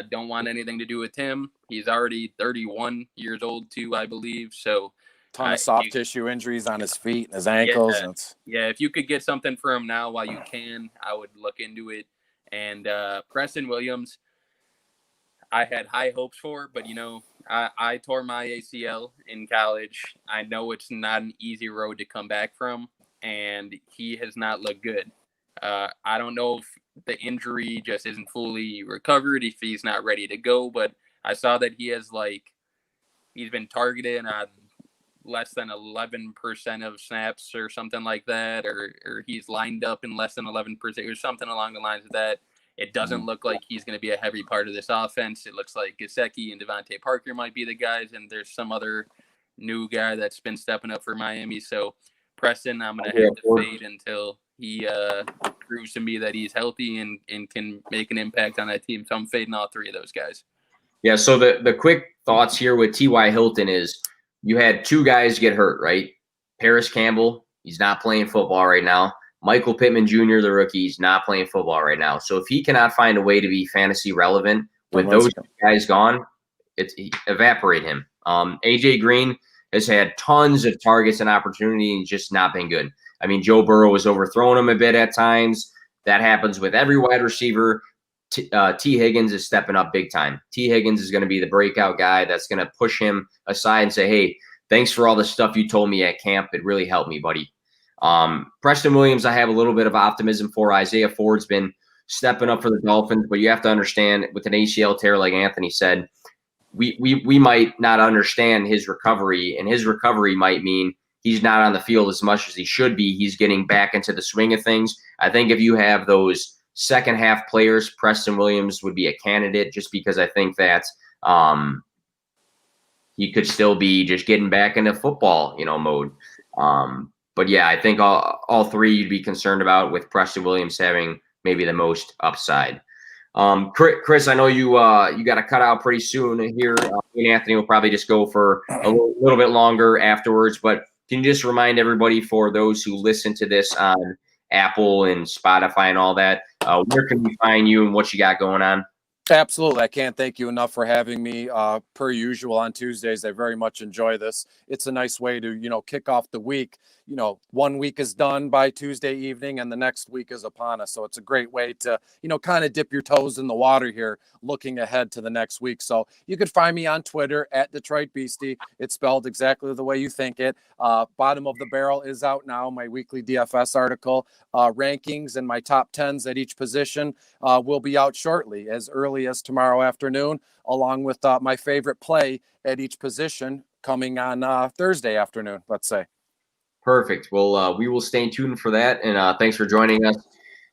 don't want anything to do with him. He's already 31 years old too, I believe. So Ton of soft tissue injuries on his feet and his ankles. Yeah, if you could get something for him now while you can, I would look into it. And Preston Williams, I had high hopes for, but I tore my ACL in college. I know it's not an easy road to come back from, and he has not looked good. I don't know if the injury just isn't fully recovered, if he's not ready to go, but I saw that he's been targeted on less than 11% of snaps or something like that, or he's lined up in less than 11% or something along the lines of that. It doesn't look like he's going to be a heavy part of this offense. It looks like Gesicki and Devontae Parker might be the guys, and there's some other new guy that's been stepping up for Miami. So Preston, I'm going to have to fade until he proves to me that he's healthy and can make an impact on that team. So I'm fading all three of those guys. Yeah, so the quick thoughts here with T.Y. Hilton is you had two guys get hurt, right? Paris Campbell, he's not playing football right now. Michael Pittman Jr., the rookie, he's not playing football right now. So if he cannot find a way to be fantasy relevant with those guys gone, evaporate him. AJ Green has had tons of targets and opportunity and just not been good. I mean, Joe Burrow was overthrowing him a bit at times. That happens with every wide receiver. T. Higgins is stepping up big time. T. Higgins is going to be the breakout guy that's going to push him aside and say, hey, thanks for all the stuff you told me at camp. It really helped me, buddy. Preston Williams, I have a little bit of optimism for. Isaiah Ford's been stepping up for the Dolphins, but you have to understand with an ACL tear, like Anthony said, we might not understand his recovery, and his recovery might mean he's not on the field as much as he should be. He's getting back into the swing of things. I think if you have those second half players, Preston Williams would be a candidate just because I think that he could still be just getting back into football, mode. But yeah, I think all three you'd be concerned about, with Preston Williams having maybe the most upside. Chris, I know you got to cut out pretty soon here. Me and Anthony will probably just go for a little bit longer afterwards. But can you just remind everybody, for those who listen to this on Apple and Spotify and all that, where can we find you and what you got going on? Absolutely. I can't thank you enough for having me. Per usual on Tuesdays, I very much enjoy this. It's a nice way to, kick off the week. 1 week is done by Tuesday evening and the next week is upon us. So it's a great way to, kind of dip your toes in the water here, looking ahead to the next week. So you could find me on Twitter at Detroit Beastie. It's spelled exactly the way you think it. Bottom of the barrel is out now. My weekly DFS article, rankings and my top 10s at each position will be out shortly, as early as tomorrow afternoon, along with my favorite play at each position coming on Thursday afternoon, let's say. Perfect. Well, we will stay tuned for that. And thanks for joining us.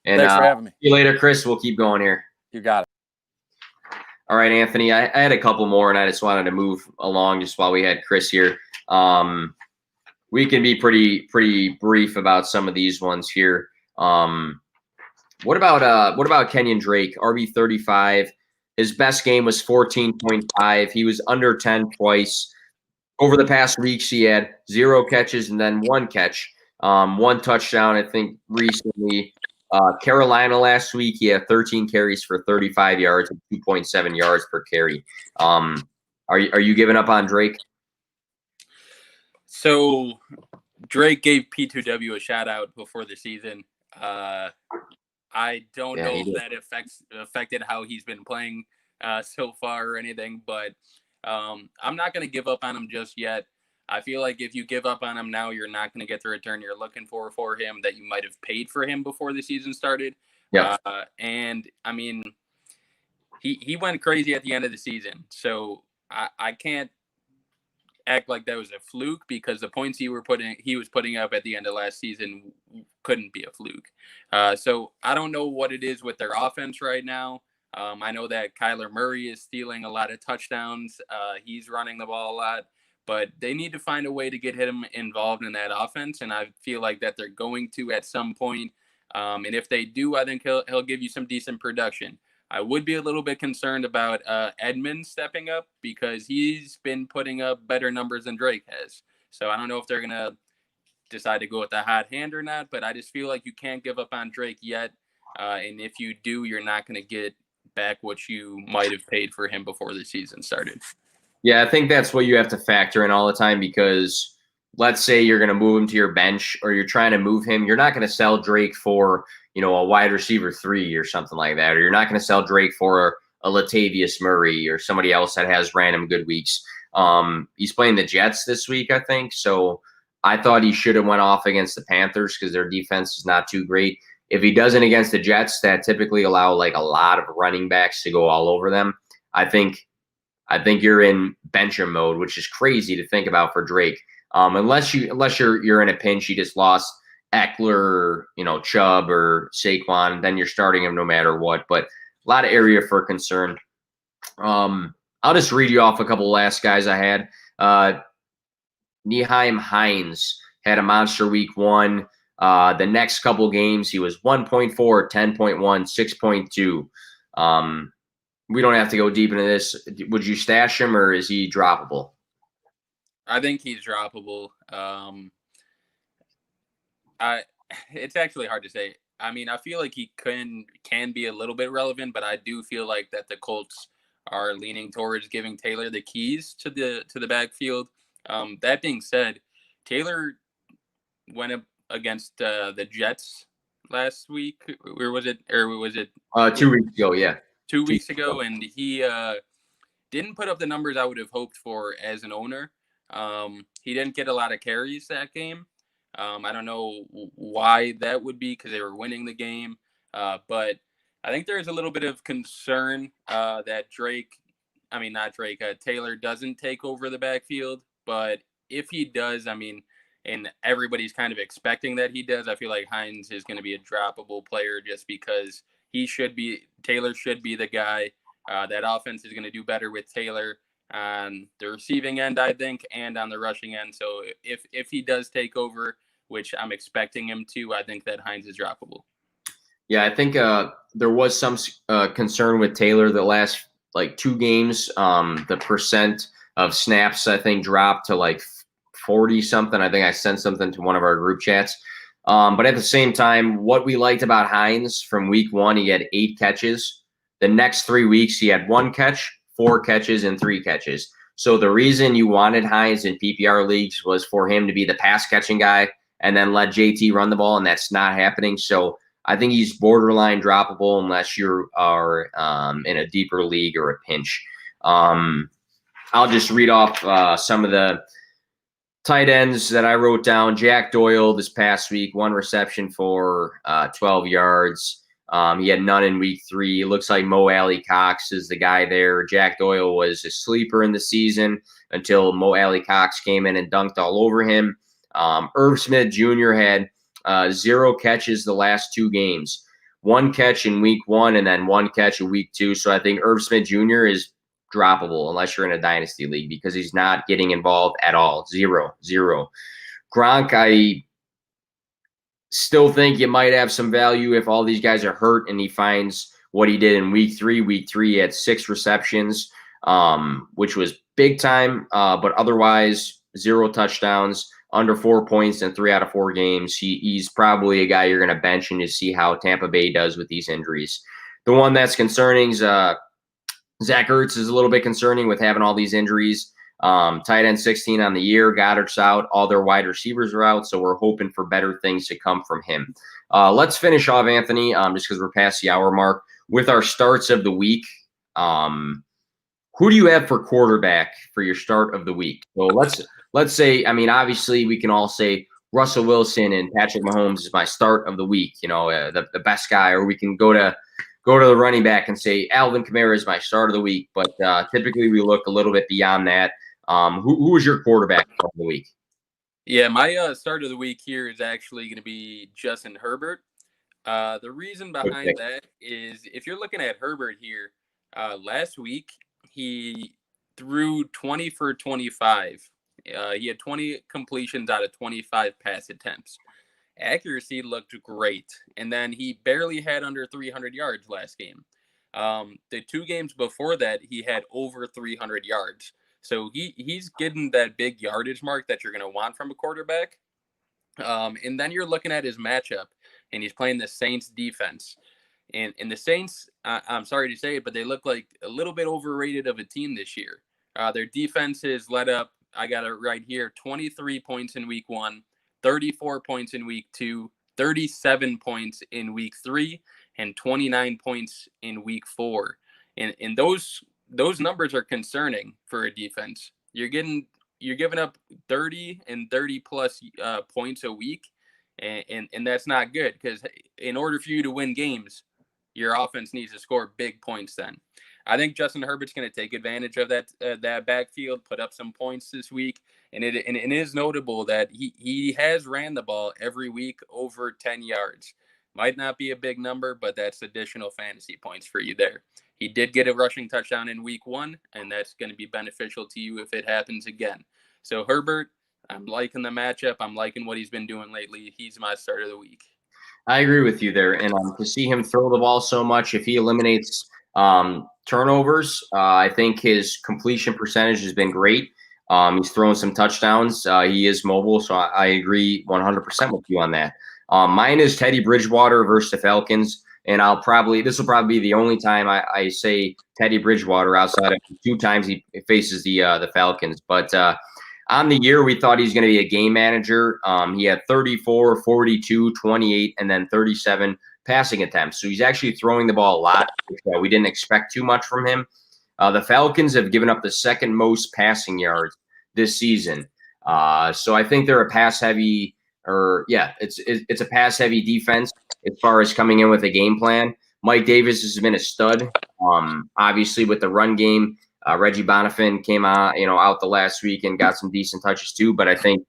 And thanks for having me. See you later, Chris. We'll keep going here. You got it. All right, Anthony, I had a couple more, and I just wanted to move along just while we had Chris here. We can be pretty brief about some of these ones here. What about Kenyon Drake, RB35? His best game was 14.5. He was under 10 twice. Over the past weeks, he had 0 catches and then 1 catch, 1 touchdown, I think, recently. Carolina last week, he had 13 carries for 35 yards and 2.7 yards per carry. Are you giving up on Drake? So Drake gave P2W a shout out before the season. I don't know if that affected how he's been playing so far or anything, but I'm not going to give up on him just yet. I feel like if you give up on him now, you're not going to get the return you're looking for him that you might have paid for him before the season started. Yeah. And I mean, he went crazy at the end of the season. So I can't act like that was a fluke, because the points he was putting up at the end of last season couldn't be a fluke. So I don't know what it is with their offense right now. I know that Kyler Murray is stealing a lot of touchdowns. He's running the ball a lot, but they need to find a way to get him involved in that offense. And I feel like that they're going to at some point. And if they do, I think he'll give you some decent production. I would be a little bit concerned about Edmonds stepping up, because he's been putting up better numbers than Drake has. So I don't know if they're going to decide to go with the hot hand or not, but I just feel like you can't give up on Drake yet. And if you do, you're not going to get back what you might have paid for him before the season started. Yeah, I think that's what you have to factor in all the time, because let's say you're going to move him to your bench, or you're trying to move him. You're not going to sell Drake for, a wide receiver 3 or something like that. Or you're not going to sell Drake for a Latavius Murray or somebody else that has random good weeks. He's playing the Jets this week, I think. So I thought he should have went off against the Panthers because their defense is not too great. If he doesn't against the Jets, that typically allow like a lot of running backs to go all over them. I think you're in bencher mode, which is crazy to think about for Drake. Unless you're in a pinch, you just lost Eckler, Chubb or Saquon, then you're starting him no matter what. But a lot of area for concern. I'll just read you off a couple of last guys I had. Nyheim Hines had a monster week 1. The next couple games, he was 1.4, 10.1, 6.2. We don't have to go deep into this. Would you stash him, or is he droppable? I think he's droppable. It's actually hard to say. I mean, I feel like he can be a little bit relevant, but I do feel like that the Colts are leaning towards giving Taylor the keys to the backfield. That being said, Taylor went up against the Jets last week. Or was it 2 weeks ago? Yeah, 2 weeks ago, and he didn't put up the numbers I would have hoped for as an owner. He didn't get a lot of carries that game. I don't know why that would be, because they were winning the game. But I think there's a little bit of concern that Taylor doesn't take over the backfield. But if he does, and everybody's kind of expecting that he does, I feel like Hines is going to be a droppable player just because Taylor should be the guy. That offense is going to do better with Taylor on the receiving end, I think, and on the rushing end. So if he does take over, which I'm expecting him to, I think that Hines is droppable. Yeah, I think there was some concern with Taylor the last 2 games. The percent of snaps, I think, dropped to 40 something. I think I sent something to one of our group chats. But at the same time, what we liked about Hines from week 1, he had 8 catches. The next 3 weeks, he had 1 catch, 4 catches, and 3 catches. So the reason you wanted Hines in PPR leagues was for him to be the pass catching guy and then let JT run the ball, and that's not happening. So I think he's borderline droppable unless you are in a deeper league or a pinch. I'll just read off some of the tight ends that I wrote down. Jack Doyle this past week, 1 reception for 12 yards. He had none in week 3. It looks like Mo Alley Cox is the guy there. Jack Doyle was a sleeper in the season until Mo Alley Cox came in and dunked all over him. Irv Smith Jr. had 0 catches the last 2 games. 1 catch in week 1 and then 1 catch in week 2. So I think Irv Smith Jr. is droppable unless you're in a dynasty league because he's not getting involved at all. 0. Gronk, I still think you might have some value if all these guys are hurt and he finds what he did in week 3. Week 3, he had 6 receptions, which was big time, but otherwise 0 touchdowns, under 4 points in 3 out of 4 games. He's probably a guy you're going to bench and just see how Tampa Bay does with these injuries. The one that's concerning is Zach Ertz is a little bit concerning with having all these injuries. Tight end 16 on the year. Goddard's out. All their wide receivers are out, so we're hoping for better things to come from him. Let's finish off, Anthony, just because we're past the hour mark, with our starts of the week. Who do you have for quarterback for your start of the week? So let's say, obviously we can all say Russell Wilson and Patrick Mahomes is my start of the week, the best guy, or we can go to the running back and say Alvin Kamara is my start of the week. But typically we look a little bit beyond that. Who is your quarterback of the week? Yeah, my start of the week here is actually going to be Justin Herbert. The reason behind that is if you're looking at Herbert here, last week he threw 20 for 25. He had 20 completions out of 25 pass attempts. Accuracy looked great, and then he barely had under 300 yards last game. The 2 games before that, he had over 300 yards. So he's getting that big yardage mark that you're going to want from a quarterback. And then you're looking at his matchup, and he's playing the Saints defense. And the Saints, I'm sorry to say it, but they look like a little bit overrated of a team this year. Their defense has let up, I got it right here, 23 points in week 1, 34 points in week 2, 37 points in week 3, and 29 points in week 4. And those numbers are concerning for a defense. You're giving up 30 and 30 plus points a week, and that's not good, because in order for you to win games, your offense needs to score big points then. I think Justin Herbert's going to take advantage of that backfield, put up some points this week, and it is notable that he has ran the ball every week over 10 yards. Might not be a big number, but that's additional fantasy points for you there. He did get a rushing touchdown in week 1, and that's going to be beneficial to you if it happens again. So Herbert, I'm liking the matchup. I'm liking what he's been doing lately. He's my start of the week. I agree with you there. And to see him throw the ball so much, if he eliminates turnovers, I think his completion percentage has been great. He's thrown some touchdowns. He is mobile, so I agree 100% with you on that. Mine is Teddy Bridgewater versus the Falcons, and this will probably be the only time I say Teddy Bridgewater outside of 2 times he faces the Falcons. But on the year, we thought he's going to be a game manager. He had 34, 42, 28, and then 37 passing attempts. So he's actually throwing the ball a lot, which we didn't expect too much from him. The Falcons have given up the second most passing yards this season. So I think they're a pass-heavy – it's a pass-heavy defense as far as coming in with a game plan. Mike Davis has been a stud, obviously, with the run game. Reggie Bonifant came out the last week and got some decent touches too. But I think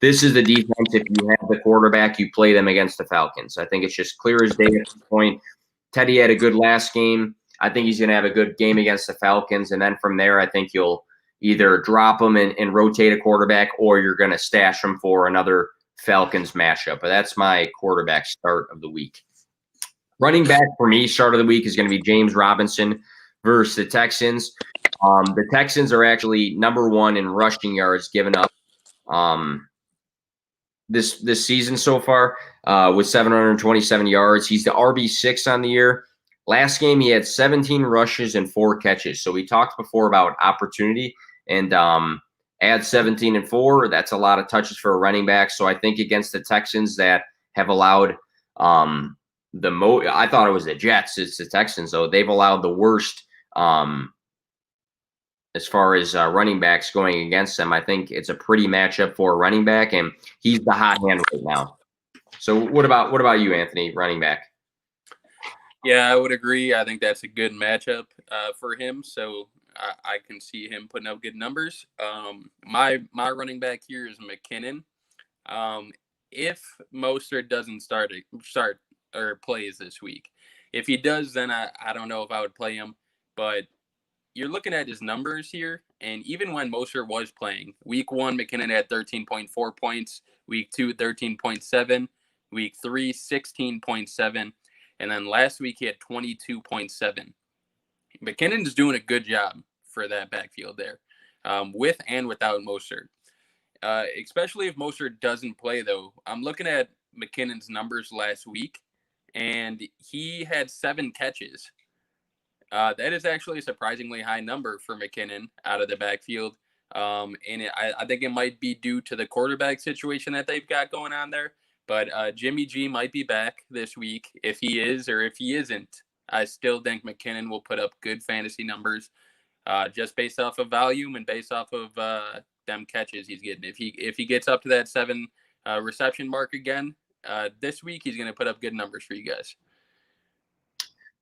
this is the defense. If you have the quarterback, you play them against the Falcons. I think it's just clear as day at this point. Teddy had a good last game. I think he's going to have a good game against the Falcons. And then from there, I think you'll either drop him and rotate a quarterback, or you're going to stash him for another Falcons matchup. But that's my quarterback start of the week. Running back for me, start of the week, is going to be James Robinson versus the Texans. The Texans are actually number 1 in rushing yards given up this season so far with 727 yards. He's the RB6 on the year. Last game, he had 17 rushes and 4 catches. So we talked before about opportunity, and add 17 and 4. That's a lot of touches for a running back. So I think against the Texans that have allowed I thought it was the Jets. It's the Texans, though. They've allowed the worst as far as running backs going against them. I think it's a pretty matchup for a running back, and he's the hot hand right now. So what about you, Anthony, running back? Yeah, I would agree. I think that's a good matchup for him. So I can see him putting up good numbers. My running back here is McKinnon. If Mostert doesn't start or plays this week, if he does, then I don't know if I would play him. But you're looking at his numbers here, and even when Mostert was playing, week 1, McKinnon had 13.4 points, week 2, 13.7, week 3, 16.7, and then last week he had 22.7. McKinnon's doing a good job for that backfield there, with and without Mostert. Especially if Mostert doesn't play, though. I'm looking at McKinnon's numbers last week, and he had 7 catches. That is actually a surprisingly high number for McKinnon out of the backfield. I think it might be due to the quarterback situation that they've got going on there. But Jimmy G might be back this week. If he is or if he isn't, I still think McKinnon will put up good fantasy numbers just based off of volume and based off of them catches he's getting. If he gets up to that 7 reception mark again this week, he's going to put up good numbers for you guys.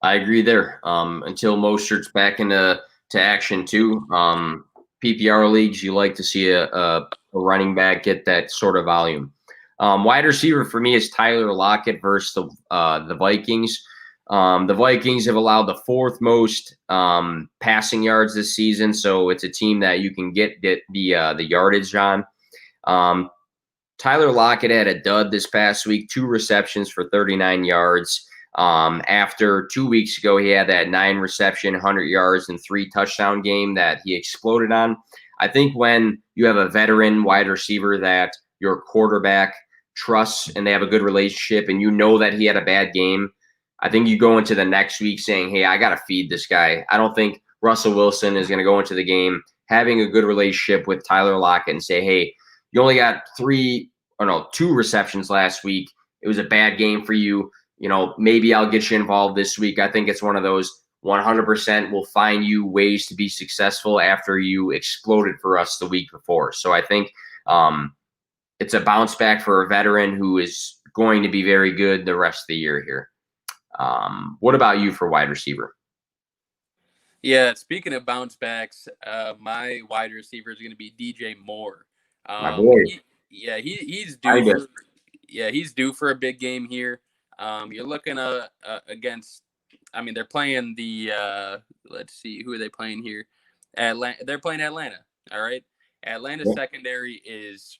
I agree there. Until Mostert's back into action too. PPR leagues, you like to see a running back get that sort of volume. Wide receiver for me is Tyler Lockett versus the Vikings. The Vikings have allowed the 4th most passing yards this season, so it's a team that you can get the yardage on. Tyler Lockett had a dud this past week, 2 receptions for 39 yards. After 2 weeks ago, he had that 9 reception, 100 yards, and 3 touchdown game that he exploded on. I think when you have a veteran wide receiver that your quarterback trusts and they have a good relationship, and you know that he had a bad game, I think you go into the next week saying, hey, I got to feed this guy. I don't think Russell Wilson is going to go into the game having a good relationship with Tyler Lockett and say, hey, you only got 2 receptions last week. It was a bad game for you. Maybe I'll get you involved this week. I think it's one of those 100% will find you ways to be successful after you exploded for us the week before. So I think it's a bounce back for a veteran who is going to be very good the rest of the year here. What about you for wide receiver? Yeah, speaking of bounce backs, my wide receiver is going to be DJ Moore. My boy. He's due. He's due for a big game here. You're looking against. I mean, they're playing the. Let's see, who are they playing here? They're playing Atlanta. All right, Atlanta's secondary is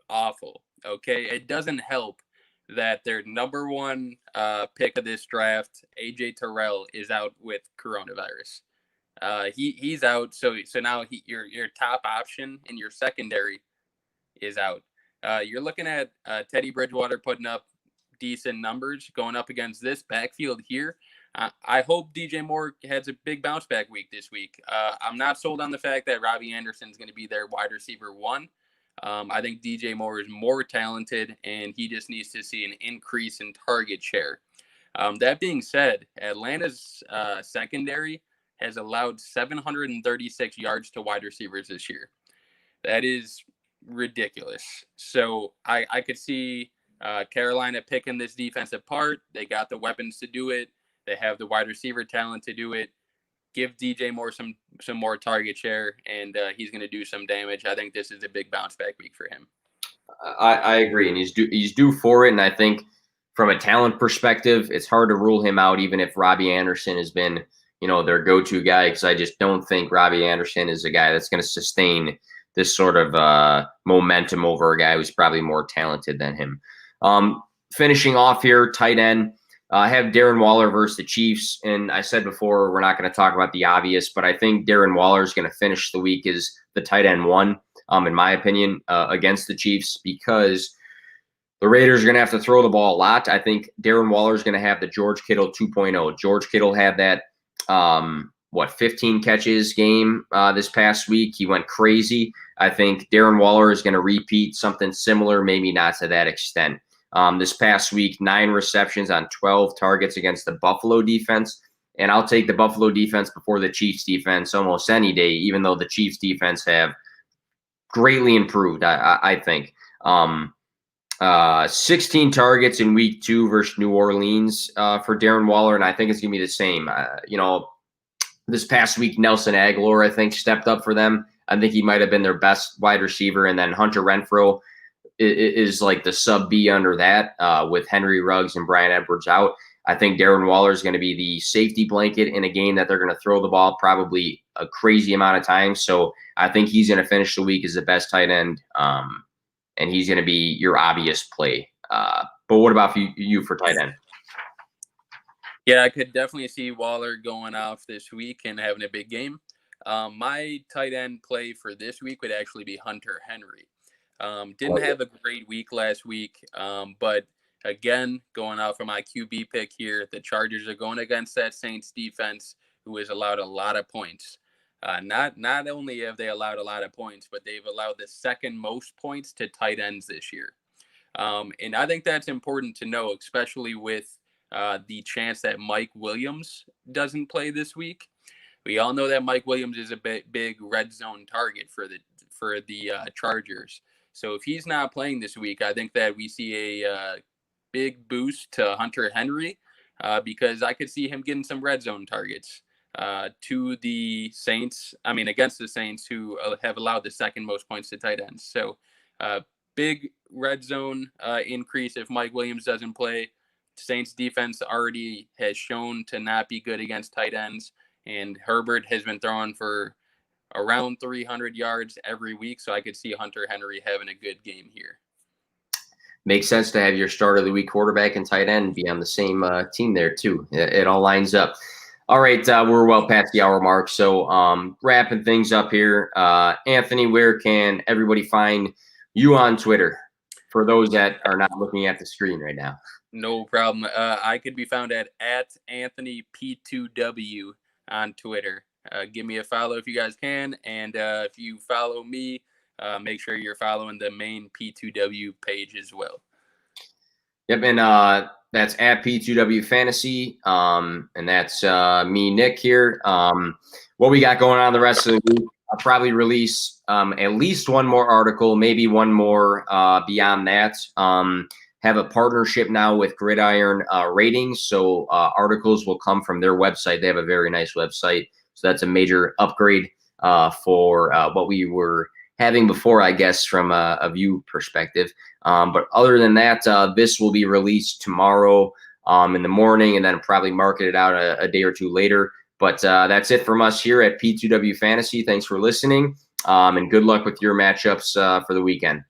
awful. Okay, it doesn't help that their number one pick of this draft, AJ Terrell, is out with coronavirus. He's out, so now your top option in your secondary is out. You're looking at Teddy Bridgewater putting up decent numbers going up against this backfield here. I hope DJ Moore has a big bounce back week this week. I'm not sold on the fact that Robbie Anderson is going to be their wide receiver one. I think DJ Moore is more talented, and he just needs to see an increase in target share. That being said, Atlanta's secondary has allowed 736 yards to wide receivers this year. That is ridiculous. So I could see Carolina picking this defense apart. They got the weapons to do it. They have the wide receiver talent to do it. Give DJ Moore some more target share, and he's going to do some damage. I think this is a big bounce back week for him. I agree, and he's due for it. And I think from a talent perspective, it's hard to rule him out, even if Robbie Anderson has been their go-to guy, because I just don't think Robbie Anderson is a guy that's going to sustain this sort of momentum over a guy who's probably more talented than him. Finishing off here, tight end. I have Darren Waller versus the Chiefs, and I said before we're not going to talk about the obvious, but I think Darren Waller is going to finish the week as the tight end one, in my opinion, against the Chiefs, because the Raiders are going to have to throw the ball a lot. I think Darren Waller is going to have the George Kittle 2.0. George Kittle had that 15 catches game this past week. He went crazy. I think Darren Waller is going to repeat something similar, maybe not to that extent. This past week, 9 receptions on 12 targets against the Buffalo defense. And I'll take the Buffalo defense before the Chiefs defense almost any day, even though the Chiefs defense have greatly improved, I think. 16 targets in week 2 versus New Orleans for Darren Waller, and I think it's going to be the same. This past week, Nelson Aguilar, I think, stepped up for them. I think he might have been their best wide receiver, and then Hunter Renfrow is like the sub B under that with Henry Ruggs and Brian Edwards out. I think Darren Waller is going to be the safety blanket in a game that they're going to throw the ball probably a crazy amount of times. So I think he's going to finish the week as the best tight end, and he's going to be your obvious play. But what about you for tight end? Yeah, I could definitely see Waller going off this week and having a big game. My tight end play for this week would actually be Hunter Henry. Didn't have a great week last week, but again, going out for my QB pick here, the Chargers are going against that Saints defense, who has allowed a lot of points. Not only have they allowed a lot of points, but they've allowed the second most points to tight ends this year. And I think that's important to know, especially with the chance that Mike Williams doesn't play this week. We all know that Mike Williams is a big red zone target for the Chargers. So if he's not playing this week, I think that we see a big boost to Hunter Henry because I could see him getting some red zone targets to the Saints. I mean, against the Saints, who have allowed the second most points to tight ends. So big red zone increase if Mike Williams doesn't play. Saints defense already has shown to not be good against tight ends, and Herbert has been throwing for around 300 yards every week, so I could see Hunter Henry having a good game here. Makes sense to have your start of the week quarterback and tight end be on the same team there too. It all lines up. All right, we're well past the hour mark, so wrapping things up here. Anthony, where can everybody find you on Twitter for those that are not looking at the screen right now? No problem. I could be found at Anthony P2W on Twitter. Give me a follow if you guys can, and if you follow me, make sure you're following the main P2W page as well. Yep, and that's at P2W Fantasy, and that's me, Nick, here. What we got going on the rest of the week, I'll probably release at least one more article, maybe one more beyond that. Have a partnership now with Gridiron Ratings, so articles will come from their website. They have a very nice website, so that's a major upgrade for what we were having before, I guess, from a view perspective. But other than that, this will be released tomorrow in the morning, and then probably marketed out a day or two later. But that's it from us here at P2W Fantasy. Thanks for listening, and good luck with your matchups for the weekend.